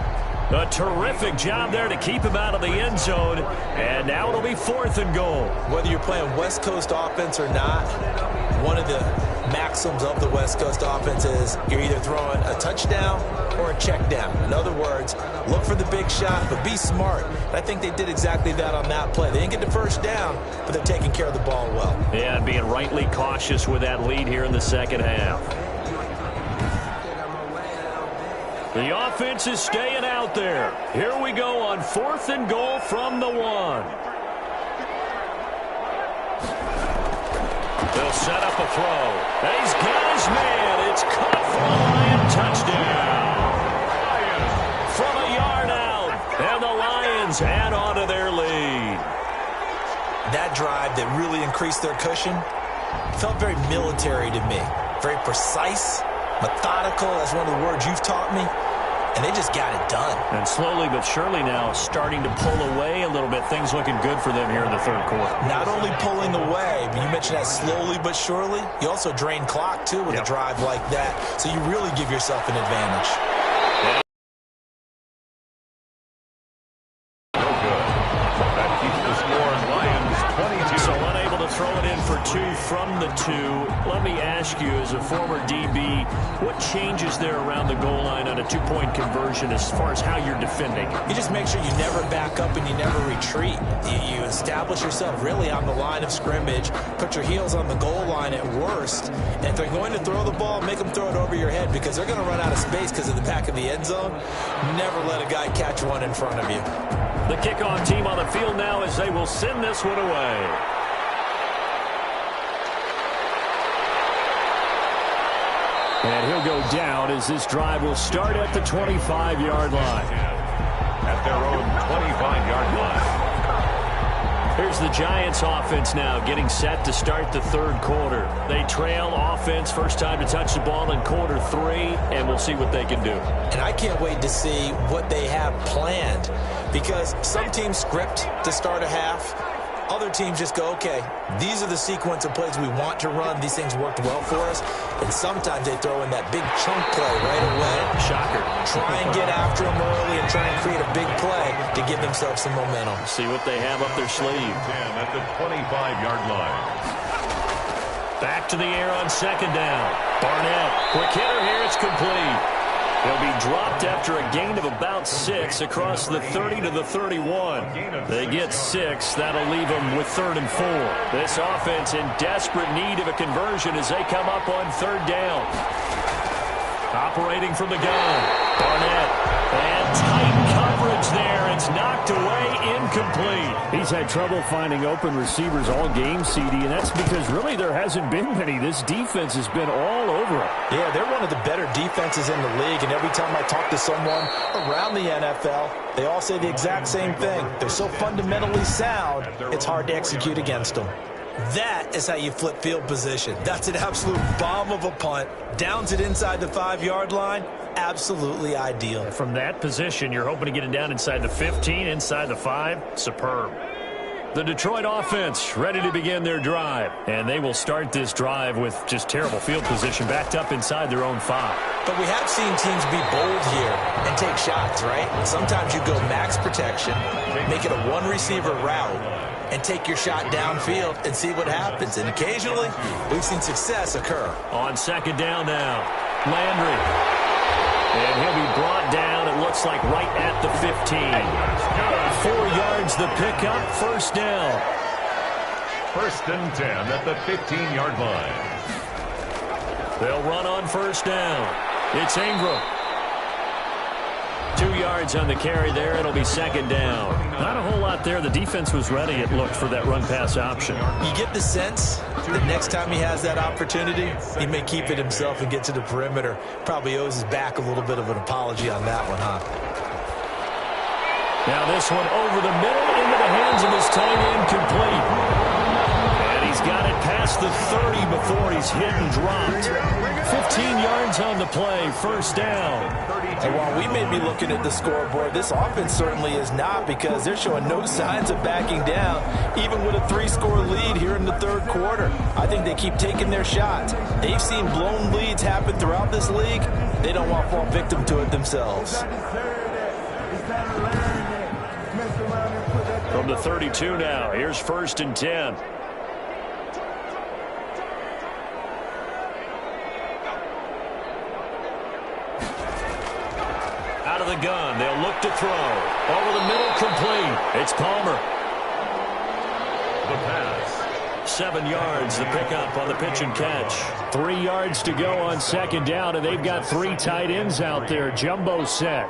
A terrific job there to keep him out of the end zone. And now it'll be 4th and goal. Whether you're playing West Coast offense or not, one of the maxims of the West Coast offense is you're either throwing a touchdown or a check down. In other words, look for the big shot, but be smart. I think they did exactly that on that play. They didn't get the first down, but they're taking care of the ball well. Yeah, and being rightly cautious with that lead here in the second half. The offense is staying out there. Here we go on 4th and goal from the 1. They'll set up a throw. And he's got his man. It's caught for a Lion touchdown. From a yard out. And the Lions add on to their lead. That drive that really increased their cushion felt very military to me. Very precise, methodical. That's one of the words you've taught me. And they just got it done. And slowly but surely now starting to pull away a little bit. Things looking good for them here in the 3rd quarter. Not only pulling away, but you mentioned that slowly but surely. You also drain clock, too, with a drive like that. So you really give yourself an advantage. No good. That keeps the score Lions 22. So unable to throw it in for 2 from the 2. Let me ask you, as a former DB, what changes there around the goal line on a 2-point conversion as far as how you're defending? You just make sure you never back up and you never retreat. You establish yourself really on the line of scrimmage, put your heels on the goal line at worst, and if they're going to throw the ball, make them throw it over your head because they're going to run out of space because of the back of the end zone. Never let a guy catch one in front of you. The kickoff team on the field now as they will send this one away. And he'll go down as this drive will start at the 25-yard line. At their own 25-yard line. Here's the Giants offense now getting set to start the 3rd quarter. They trail offense, first time to touch the ball in quarter 3, and we'll see what they can do. And I can't wait to see what they have planned because some teams script to start a half. Other teams just go, okay, these are the sequence of plays we want to run. These things worked well for us. And sometimes they throw in that big chunk play right away. Shocker. Try and get after them early and try and create a big play to give themselves some momentum. See what they have up their sleeve. 10 at the 25-yard line. Back to the air on 2nd down. Barnett, quick hitter here, it's complete. He'll be dropped after a gain of about 6 across the 30 to the 31. They get 6. That'll leave them with 3rd and 4. This offense in desperate need of a conversion as they come up on 3rd down. Operating from the gun. Barnett. And tight coverage there. It's knocked away, incomplete. He's had trouble finding open receivers all game, CD, and that's because really there hasn't been many. This defense has been all over him. Yeah, they're one of the better defenses in the league, and every time I talk to someone around the NFL, they all say the exact same thing. They're so fundamentally sound, it's hard to execute against them. That is how you flip field position. That's an absolute bomb of a punt. Downs it inside the 5-yard line. Absolutely ideal. From that position, you're hoping to get it down inside the 15, inside the 5. Superb. The Detroit offense ready to begin their drive. And they will start this drive with just terrible field position backed up inside their own 5. But we have seen teams be bold here and take shots, right? Sometimes you go max protection, make it a one-receiver route, and take your shot downfield and see what happens. And occasionally, we've seen success occur. On 2nd down now, Landry. And he'll be brought down, it looks like, right at the 15. 4 yards the pickup, 1st down. 1st and 10 at the 15-yard line. They'll run on 1st down. It's Ingram. 2 yards on the carry there. It'll be second down. Not a whole lot there. The defense was ready, it looked, for that run-pass option. You get the sense that next time he has that opportunity, he may keep it himself and get to the perimeter. Probably owes his back a little bit of an apology on that one, huh? Now this one over the middle into the hands of his tight end, complete. And he's got it past the 30 before he's hit and dropped. 15 yards on the play, first down. And while we may be looking at the scoreboard, this offense certainly is not, because they're showing no signs of backing down, even with a 3-score lead here in the third quarter. I think they keep taking their shots. They've seen blown leads happen throughout this league. They don't want to fall victim to it themselves. From the 32 now, here's first and 10. Out of the gun, they'll look to throw. Over the middle, complete. It's Palmer. The pass. 7 yards, the pickup on the pitch and catch. 3 yards to go on second down, and they've got 3 tight ends out there. Jumbo set.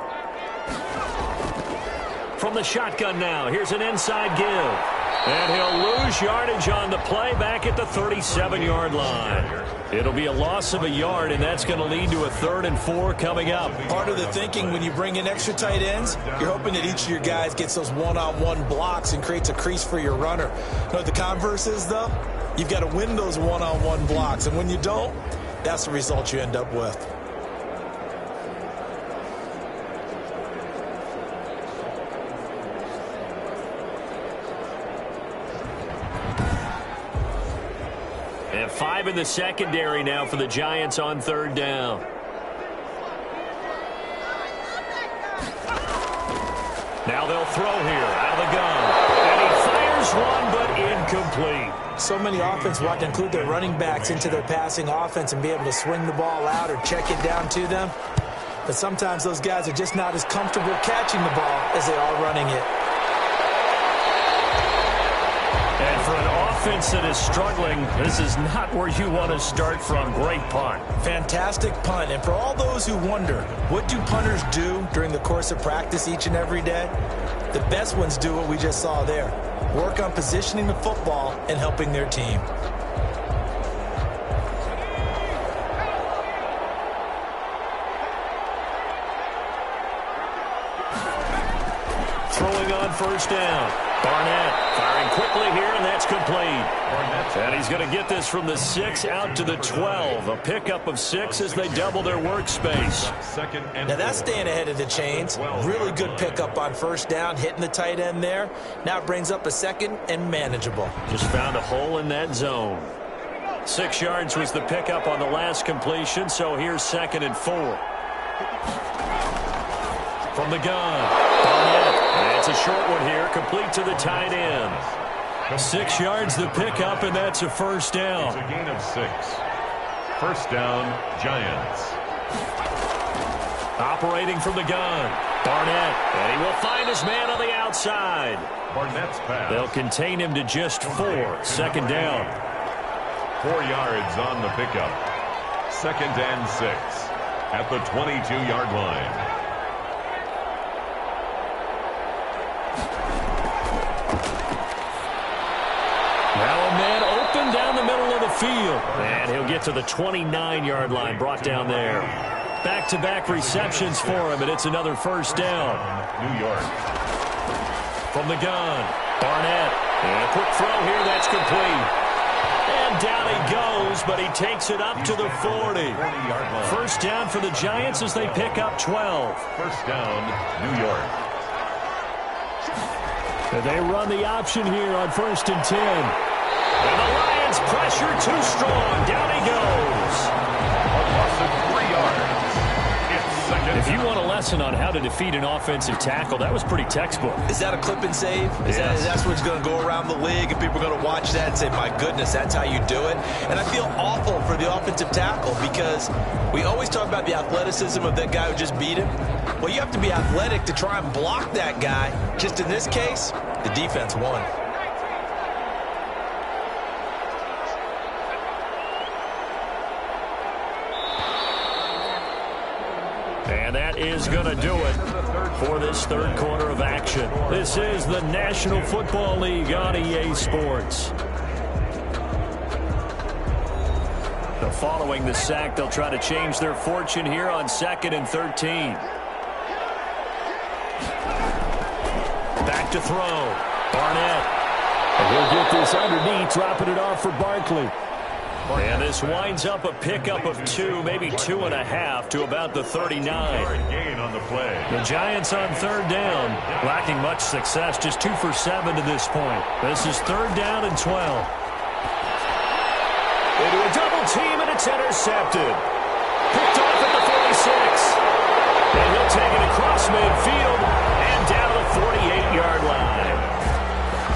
From the shotgun now, here's an inside give. And he'll lose yardage on the play back at the 37-yard line. It'll be a loss of a yard, and that's going to lead to a 3rd and 4 coming up. Part of the thinking when you bring in extra tight ends, you're hoping that each of your guys gets those one-on-one blocks and creates a crease for your runner. You know what the converse is, though? You've got to win those one-on-one blocks, and when you don't, that's the result you end up with. And 5 in the secondary now for the Giants on 3rd down. Now they'll throw here out of the gun. And he fires one, but incomplete. So many offense want to include their running backs into their passing offense and be able to swing the ball out or check it down to them. But sometimes those guys are just not as comfortable catching the ball as they are running it. And for an offense that is struggling, this is not where you want to start from. Great punt. Fantastic punt. And for all those who wonder, what do punters do during the course of practice each and every day? The best ones do what we just saw there. Work on positioning the football and helping their team. Throwing on first down. Barnett firing quickly here, and that's complete. And he's going to get this from the 6 out to the 12. A pickup of 6 as they double their workspace. Now that's staying ahead of the chains. Really good pickup on first down, hitting the tight end there. Now it brings up a 2nd and manageable. Just found a hole in that zone. 6 yards was the pickup on the last completion, so here's 2nd and 4. From the gun, Barnett. It's a short one here, complete to the tight end. 6 yards the pickup, and that's a first down. It's a gain of 6. First down, Giants. Operating from the gun, Barnett. And he will find his man on the outside. Barnett's pass. They'll contain him to just 4. Second down. 4 yards on the pickup. 2nd and 6 at the 22-yard line. Now a man open down the middle of the field. And he'll get to the 29-yard line, brought down there. Back-to-back receptions for him, and it's another first down. New York. From the gun, Barnett. And a quick throw here, that's complete. And down he goes, but he takes it up to the 40. 40-yard line. First down for the Giants as they pick up 12. First down, New York. They run the option here on 1st and 10. And the Lions pressure too strong. Down he goes. A loss of 3 yards. It's second. If you want a lesson on how to defeat an offensive tackle, that was pretty textbook. Is that a clip and save? That's what's going to go around the league, and people are going to watch that and say, my goodness, that's how you do it. And I feel awful for the offensive tackle because we always talk about the athleticism of that guy who just beat him. Well, you have to be athletic to try and block that guy. Just in this case, the defense won. And that is going to do it for this third quarter of action. This is the National Football League on EA Sports. So following the sack, they'll try to change their fortune here on 2nd and 13. Back to throw. Barnett. And he'll get this underneath, dropping it off for Barkley. And this winds up a pickup of 2, maybe 2.5 to about the 39. Gain on the play. The Giants on 3rd down, lacking much success, just 2 for 7 to this point. This is 3rd down and 12. Into a double team, and it's intercepted. Picked off at the 46. And he'll take it across midfield and down to the 48-yard line.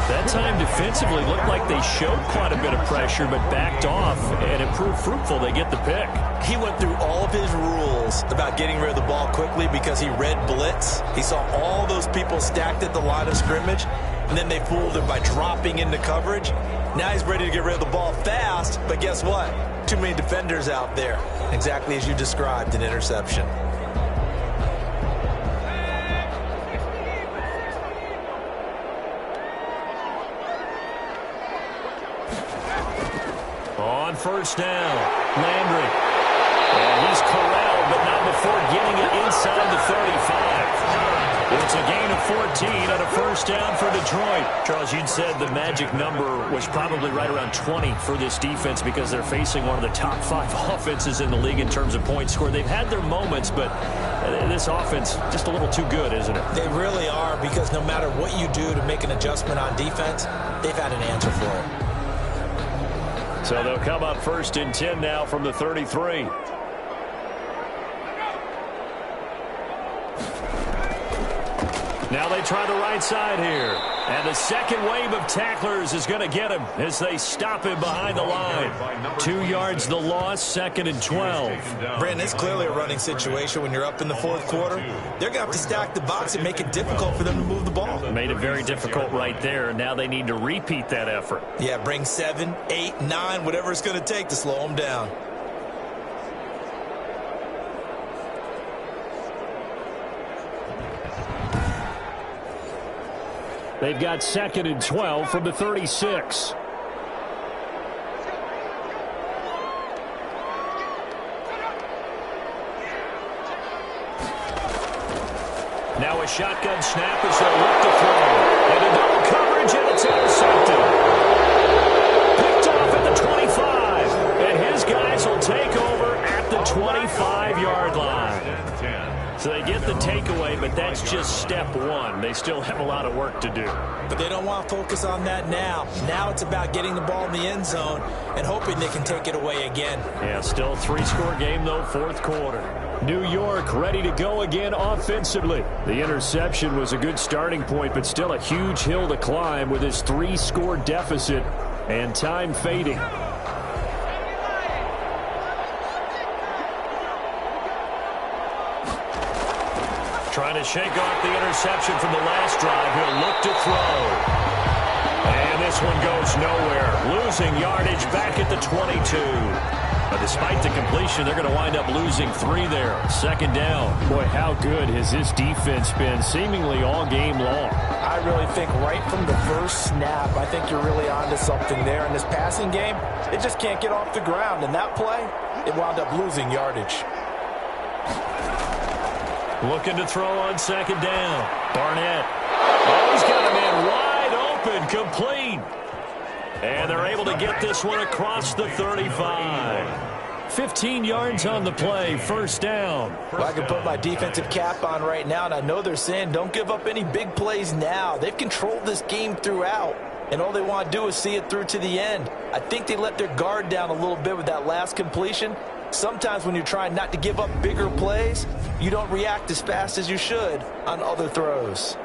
That time defensively looked like they showed quite a bit of pressure, but backed off, and it proved fruitful. They get the pick. He went through all of his rules about getting rid of the ball quickly because he read blitz. He saw all those people stacked at the line of scrimmage, and then they fooled him by dropping into coverage. Now he's ready to get rid of the ball fast, but guess what? Too many defenders out there. Exactly as you described, an interception. On 1st down, Landry. And he's corralled, but not before getting it inside the 35. It's a gain of 14 and a 1st down for Detroit. Charles, you'd said the magic number was probably right around 20 for this defense because they're facing one of the top 5 offenses in the league in terms of points scored. They've had their moments, but this offense just a little too good, isn't it? They really are, because no matter what you do to make an adjustment on defense, they've had an answer for it. So they'll come up 1st and 10 now from the 33. Now they try the right side here. And the second wave of tacklers is going to get him as they stop him behind the line. 2 yards the loss, 2nd and 12. Brandon, it's clearly a running situation when you're up in the 4th quarter. They're going to have to stack the box and make it difficult for them to move the ball. Made it very difficult right there. Now they need to repeat that effort. Yeah, bring 7, 8, 9, whatever it's going to take to slow them down. They've got 2nd and 12 from the 36. Now a shotgun snap as they look to throw. And a double coverage, and it's intercepted. Picked off at the 25. And his guys will take over at the 25-yard line. So they get the takeaway, but that's just step 1. They still have a lot of work to do. But they don't want to focus on that now. Now it's about getting the ball in the end zone and hoping they can take it away again. Yeah, still a 3-score game, though, 4th quarter. New York ready to go again offensively. The interception was a good starting point, but still a huge hill to climb with his 3-score deficit and time fading. Trying to shake off the interception from the last drive. He'll look to throw. And this one goes nowhere. Losing yardage back at the 22. But despite the completion, they're going to wind up losing 3 there. 2nd down. Boy, how good has this defense been seemingly all game long? I really think right from the first snap, I think you're really onto something there. In this passing game, they just can't get off the ground. And that play, it wound up losing yardage. Looking to throw on 2nd down. Barnett. Oh, he's got a man wide open, complete. And they're able to get this one across the 35. 15 yards on the play, 1st down. Well, I can put my defensive cap on right now, and I know they're saying don't give up any big plays now. They've controlled this game throughout, and all they want to do is see it through to the end. I think they let their guard down a little bit with that last completion. Sometimes when you're trying not to give up bigger plays, you don't react as fast as you should on other throws.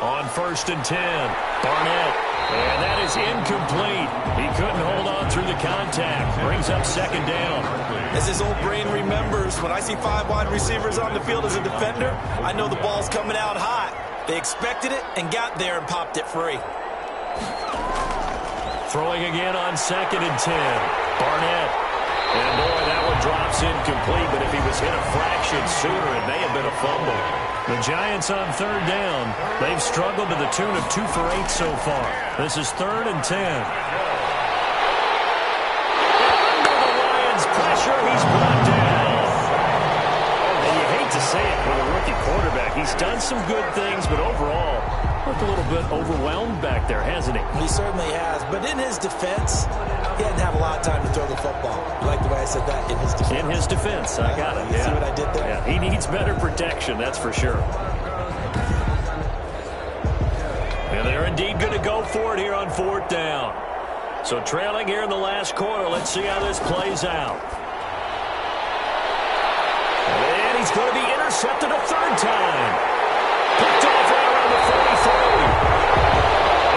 On 1st and 10, Barnett. And that is incomplete. He couldn't hold on through the contact. Brings up 2nd down. As his old brain remembers, when I see 5 wide receivers on the field as a defender, I know the ball's coming out hot. They expected it and got there and popped it free. Throwing again on 2nd and 10. Barnett. And boy, that one drops incomplete, but if he was hit a fraction sooner, it may have been a fumble. The Giants on 3rd down. They've struggled to the tune of 2 for 8 so far. This is 3rd and 10. Under the Lions' pressure, he's brought down. And you hate to say it with a rookie quarterback. He's done some good things, but overall, looked a little bit overwhelmed back there, hasn't he? He certainly has. But in his defense, he didn't have a lot of time to throw the football. You like the way I said that? In his defense. In his defense. I got it. You see what I did there? Yeah, he needs better protection, that's for sure. And they're indeed going to go for it here on 4th down. So trailing here in the last quarter. Let's see how this plays out. And he's going to be intercepted a 3rd time. Picked off right around the 43.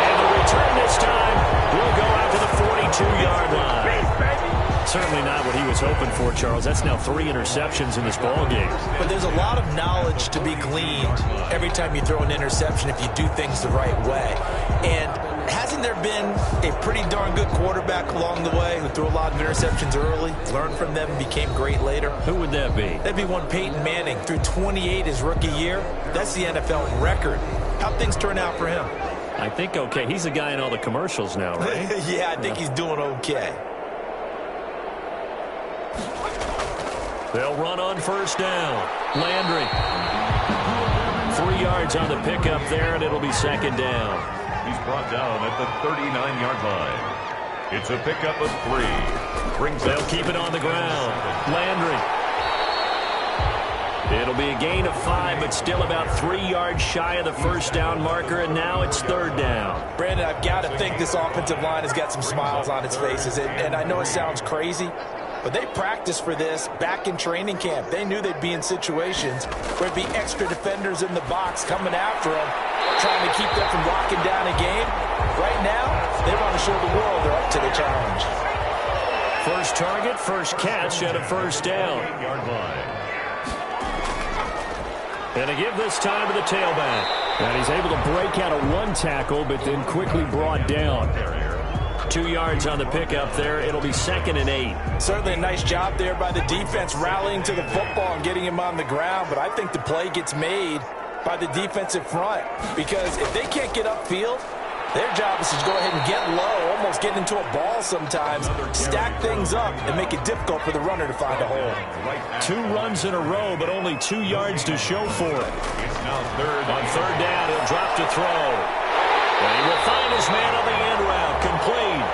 And the return this time will go out to the 42-yard line. Certainly not what he was hoping for, Charles. That's now 3 interceptions in this ball game. But there's a lot of knowledge to be gleaned every time you throw an interception if you do things the right way. And hasn't there been a pretty darn good quarterback along the way who threw a lot of interceptions early, learned from them, and became great later? Who would that be? That'd be one Peyton Manning. Threw 28 his rookie year. That's the NFL record. How'd things turn out for him? I think okay. He's the guy in all the commercials now, right? Yeah, I think he's doing okay. They'll run on 1st down. Landry. 3 yards on the pickup there, and it'll be 2nd down. He's brought down at the 39-yard line. It's a pickup of 3. They'll keep it on the ground. Landry. It'll be a gain of 5, but still about 3 yards shy of the 1st down marker, and now it's 3rd down. Brandon, I've got to think this offensive line has got some smiles on its faces, and I know it sounds crazy, but they practiced for this back in training camp. They knew they'd be in situations where there'd be extra defenders in the box coming after them, trying to keep them from locking down a game. Right now, they want to show the world they're up to the challenge. First target, first catch at a 1st down. 8-yard line. And a give this time to the tailback. And he's able to break out of 1 tackle, but then quickly brought down. 2 yards on the pickup there. It'll be 2nd and 8. Certainly a nice job there by the defense rallying to the football and getting him on the ground, but I think the play gets made by the defensive front because if they can't get upfield, their job is to go ahead and get low, almost get into a ball sometimes, stack things up, and make it difficult for the runner to find a hole. 2 runs in a row, but only 2 yards to show for it. It's now 3rd. On 3rd down, he'll drop to throw. And he will find his man on the end route, complete.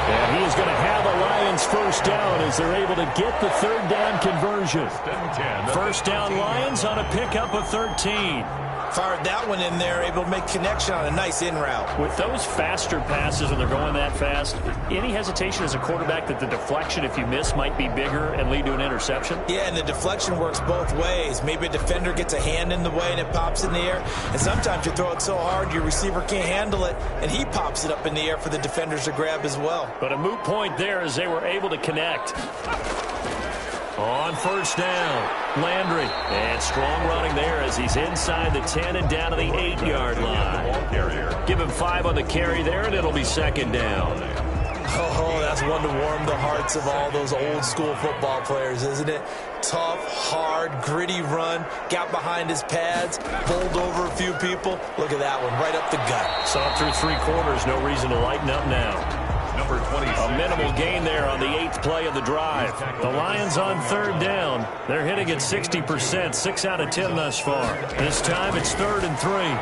And he is going to have a Lions 1st down as they're able to get the 3rd down conversion. 1st down Lions on a pickup of 13. Fired that one in there, able to make connection on a nice in route. With those faster passes and they're going that fast, any hesitation as a quarterback that the deflection, if you miss, might be bigger and lead to an interception? Yeah, and the deflection works both ways. Maybe a defender gets a hand in the way and it pops in the air. And sometimes you throw it so hard your receiver can't handle it, and he pops it up in the air for the defenders to grab as well. But a moot point there as they were able to connect. On 1st down, Landry. And strong running there as he's inside the 10 and down to the 8-yard line. Give him 5 on the carry there, and it'll be 2nd down. Oh, that's one to warm the hearts of all those old school football players, isn't it? Tough, hard, gritty run, got behind his pads, bowled over a few people. Look at that one, right up the gut. Saw through 3 quarters, no reason to lighten up now. Number 26. A minimal gain there on the 8th play of the drive. The Lions on 3rd down. They're hitting at 60%, 6 out of 10 thus far. This time it's 3rd and 3. And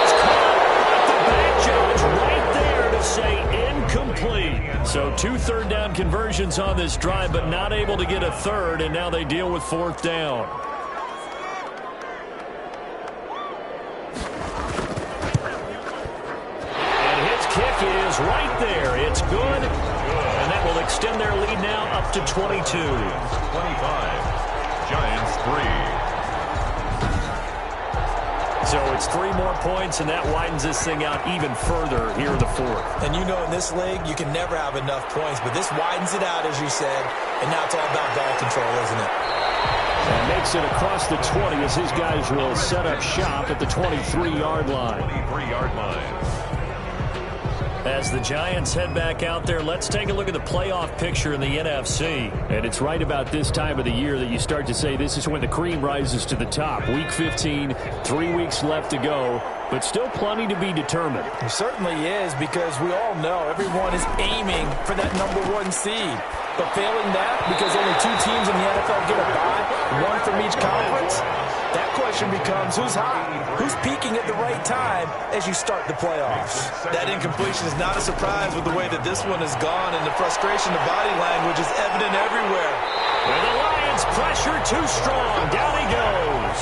it's called the back judge right there to say incomplete. So 2 3rd down conversions on this drive, but not able to get a 3rd, and now they deal with 4th down. Kick is right there. It's good. And that will extend their lead now up to 22. 25. Giants 3. So it's 3 more points, and that widens this thing out even further here in the fourth. And you know in this league, you can never have enough points, but this widens it out, as you said, and now it's all about ball control, isn't it? And makes it across the 20 as his guys will set up shop at the 23-yard line. 23-yard line. As the Giants head back out there, let's take a look at the playoff picture in the NFC. And it's right about this time of the year that you start to say this is when the cream rises to the top. Week 15, 3 weeks left to go, but still plenty to be determined. It certainly is, because we all know everyone is aiming for that #1 seed. But failing that, because only 2 teams in the NFL get a bye, 1 from each conference, that question becomes who's hot? Who's peaking at the right time as you start the playoffs? That incompletion is not a surprise with the way that this one has gone, and the frustration of body language is evident everywhere. And the Lions pressure too strong. Down he goes.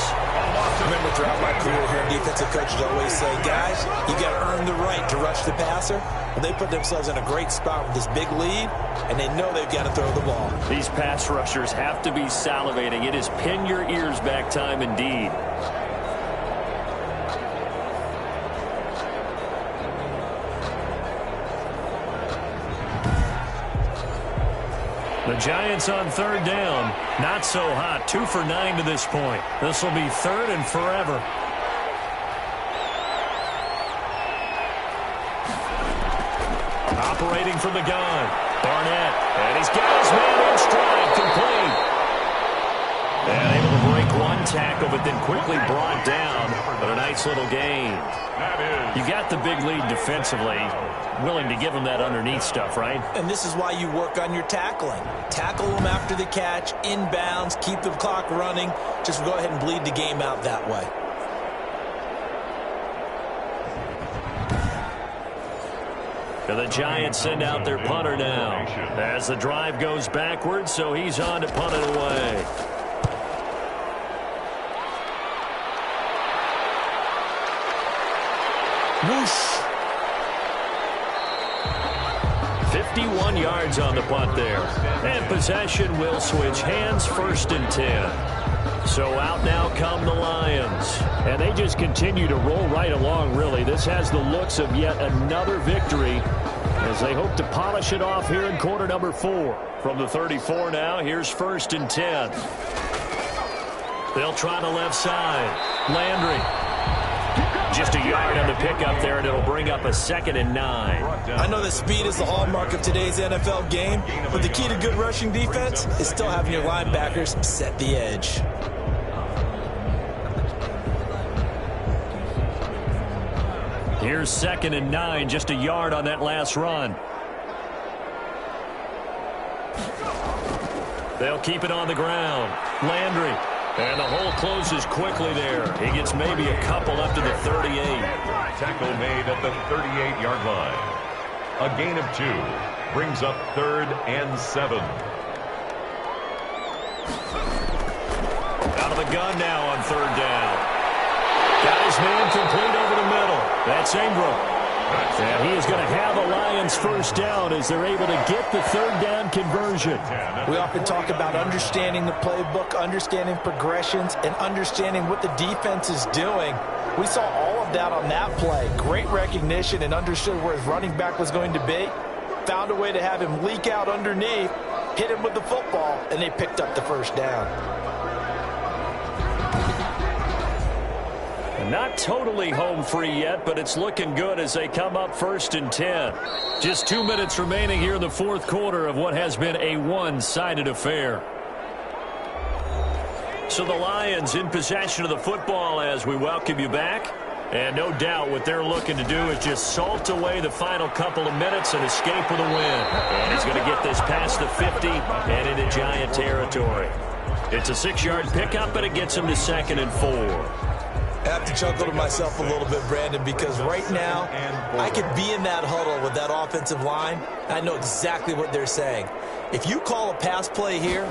Remember, throughout my career here, defensive coaches always say, guys, you got to earn the right to rush the passer. Well, they put themselves in a great spot with this big lead, and they know they've got to throw the ball. These pass rushers have to be salivating. It is pin your ears back time indeed. The Giants on 3rd down. Not so hot. 2 for 9 to this point. This will be 3rd and forever. Operating from the gun. Barnett. And he's got his man in stride. Complete. And able to break 1 tackle, but then quickly brought down. But a nice little gain. You got the big lead defensively. Willing to give them that underneath stuff, right? And this is why you work on your tackling. Tackle them after the catch, inbounds, keep the clock running. Just go ahead and bleed the game out that way. And the Giants send out their punter now. As the drive goes backwards, so he's on to punt it away. Whoosh. 51 yards on the punt there. And possession will switch hands, 1st and 10. So out now come the Lions. And they just continue to roll right along, really. This has the looks of yet another victory as they hope to polish it off here in quarter number 4. From the 34 now, here's 1st and 10. They'll try the left side. Landry. Just a yard on the pickup there, and it'll bring up a 2nd and 9. I know that speed is the hallmark of today's NFL game, but the key to good rushing defense is still having your linebackers set the edge. Here's 2nd and 9, just a yard on that last run. They'll keep it on the ground. Landry. And the hole closes quickly there. He gets maybe a couple up to the 38. Tackle made at the 38-yard line. A gain of 2 brings up 3rd and 7. Out of the gun now on 3rd down. Got his man complete over the middle. That's Ingram. And he is going to have a Lions 1st down as they're able to get the 3rd down conversion. We often talk about understanding the playbook, understanding progressions, and understanding what the defense is doing. We saw all of that on that play. Great recognition and understood where his running back was going to be. Found a way to have him leak out underneath, hit him with the football, and they picked up the 1st down. Not totally home free yet, but it's looking good as they come up 1st and 10. Just 2 minutes remaining here in the 4th quarter of what has been a one-sided affair. So the Lions in possession of the football as we welcome you back. And no doubt what they're looking to do is just salt away the final couple of minutes and escape with a win. And he's going to get this past the 50 and into Giant territory. It's a 6-yard pickup, but it gets him to 2nd and 4. I have to chuckle to myself a little bit, Brandon, because right now I could be in that huddle with that offensive line. I know exactly what they're saying. If you call a pass play here,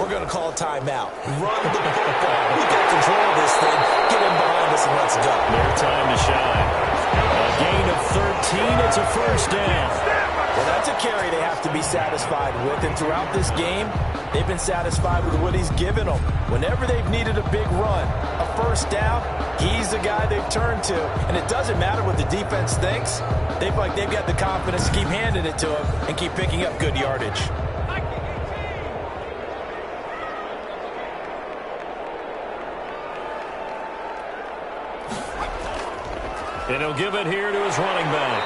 we're going to call a timeout. Run the football. We got control of this thing. Get in behind us and let's go. Their time to shine. A gain of 13. It's a 1st down. Well, that's a carry they have to be satisfied with. And throughout this game, they've been satisfied with what he's given them. Whenever they've needed a big run, a first down, he's the guy they've turned to. And it doesn't matter what the defense thinks. They've got the confidence to keep handing it to him and keep picking up good yardage. And he'll give it here to his running back.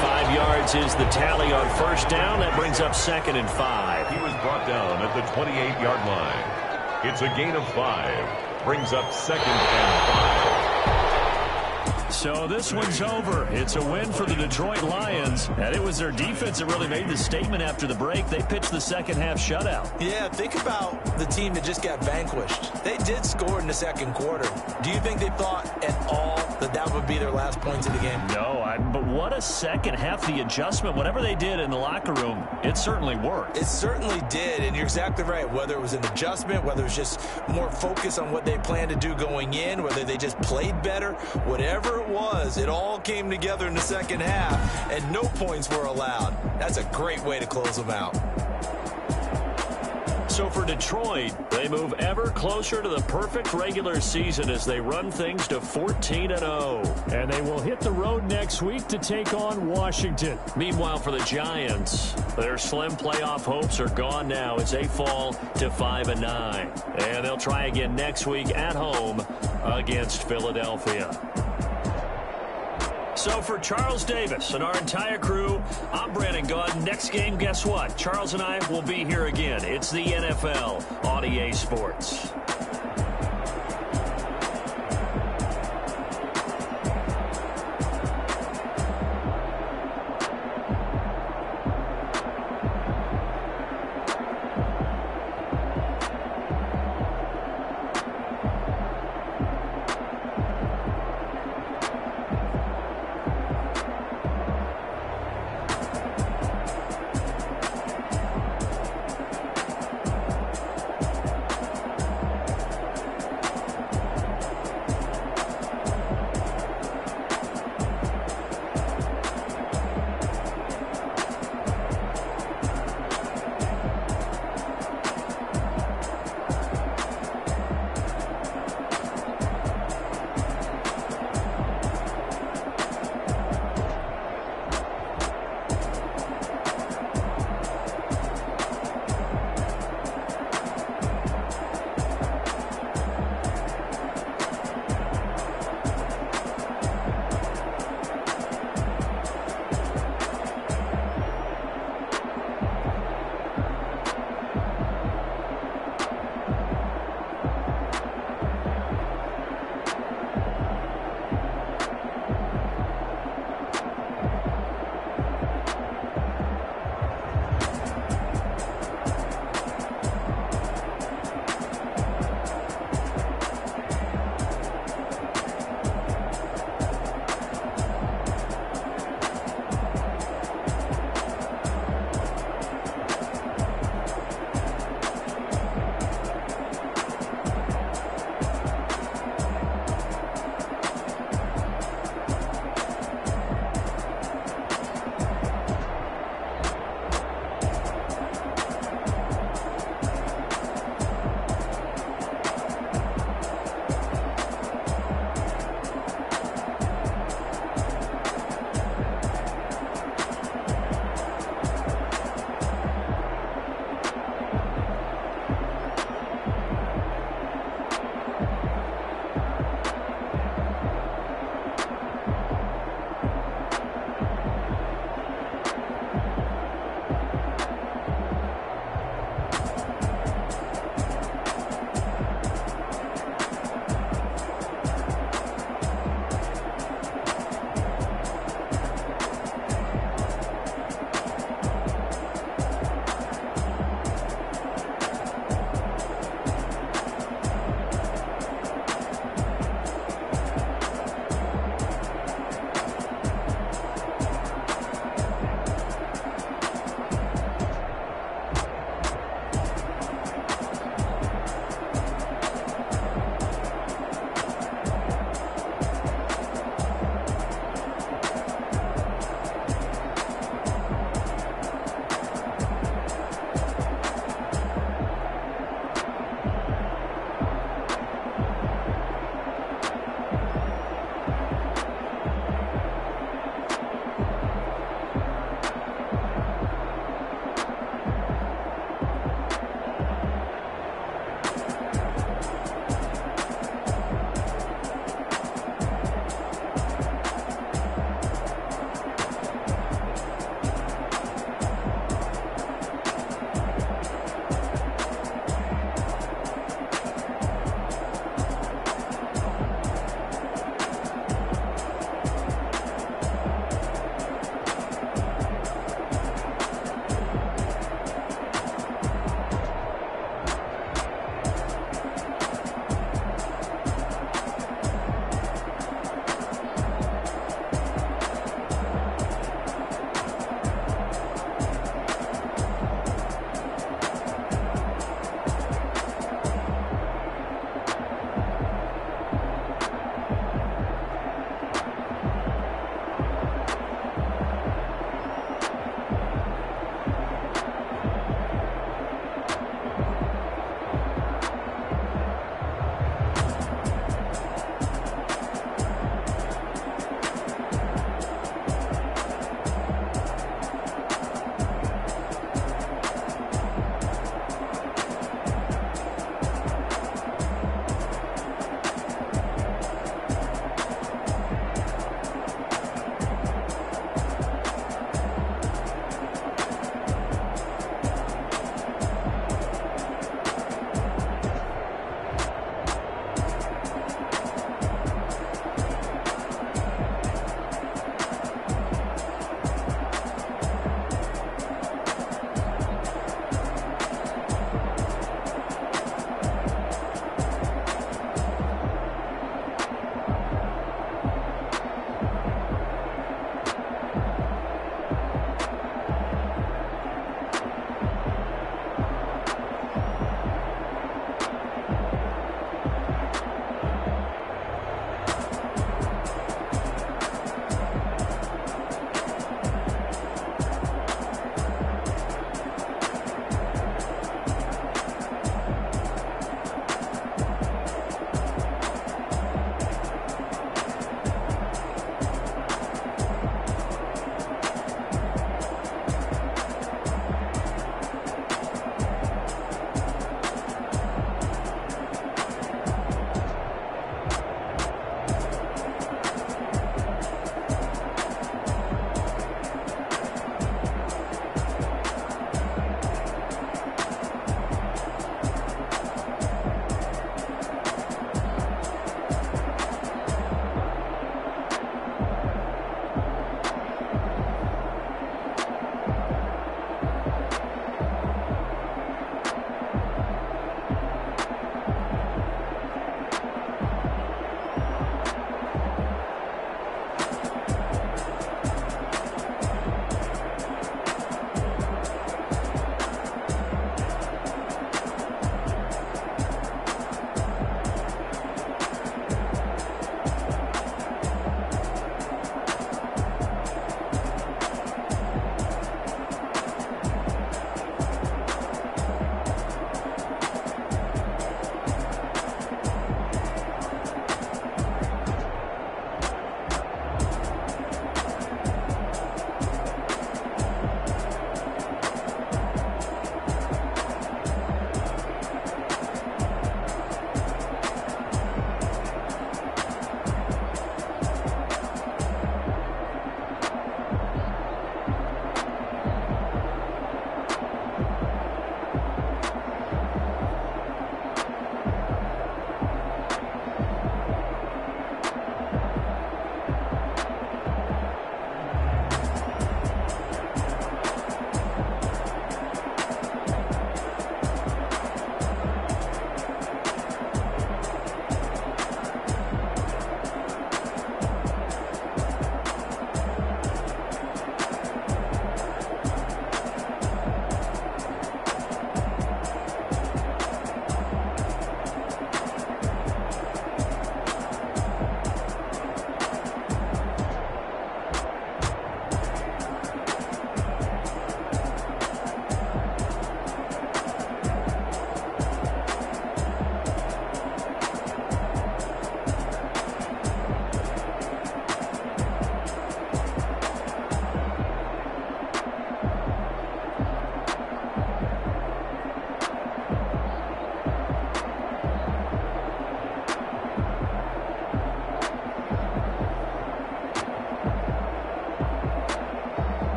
5 yards is the tally on first down. That brings up 2nd and 5. He was brought down at the 28-yard line. It's a gain of 5. Brings up 2nd and 5. So this one's over. It's a win for the Detroit Lions. And it was their defense that really made the statement after the break. They pitched the second half shutout. Yeah, think about the team that just got vanquished. They did score in the second quarter. Do you think they thought at all that would be their last points of the game? No, but what a second half. The adjustment, whatever they did in the locker room, it certainly worked. It certainly did, and you're exactly right. Whether it was an adjustment, whether it was just more focus on what they planned to do going in, whether they just played better, whatever it was, it all came together in the second half, and no points were allowed. That's a great way to close them out. So for Detroit, they move ever closer to the perfect regular season as they run things to 14-0. And they will hit the road next week to take on Washington. Meanwhile, for the Giants, their slim playoff hopes are gone now as they fall to 5-9. And they'll try again next week at home against Philadelphia. So for Charles Davis and our entire crew, I'm Brandon Gaudin. Next game, guess what? Charles and I will be here again. It's the NFL on EA Sports.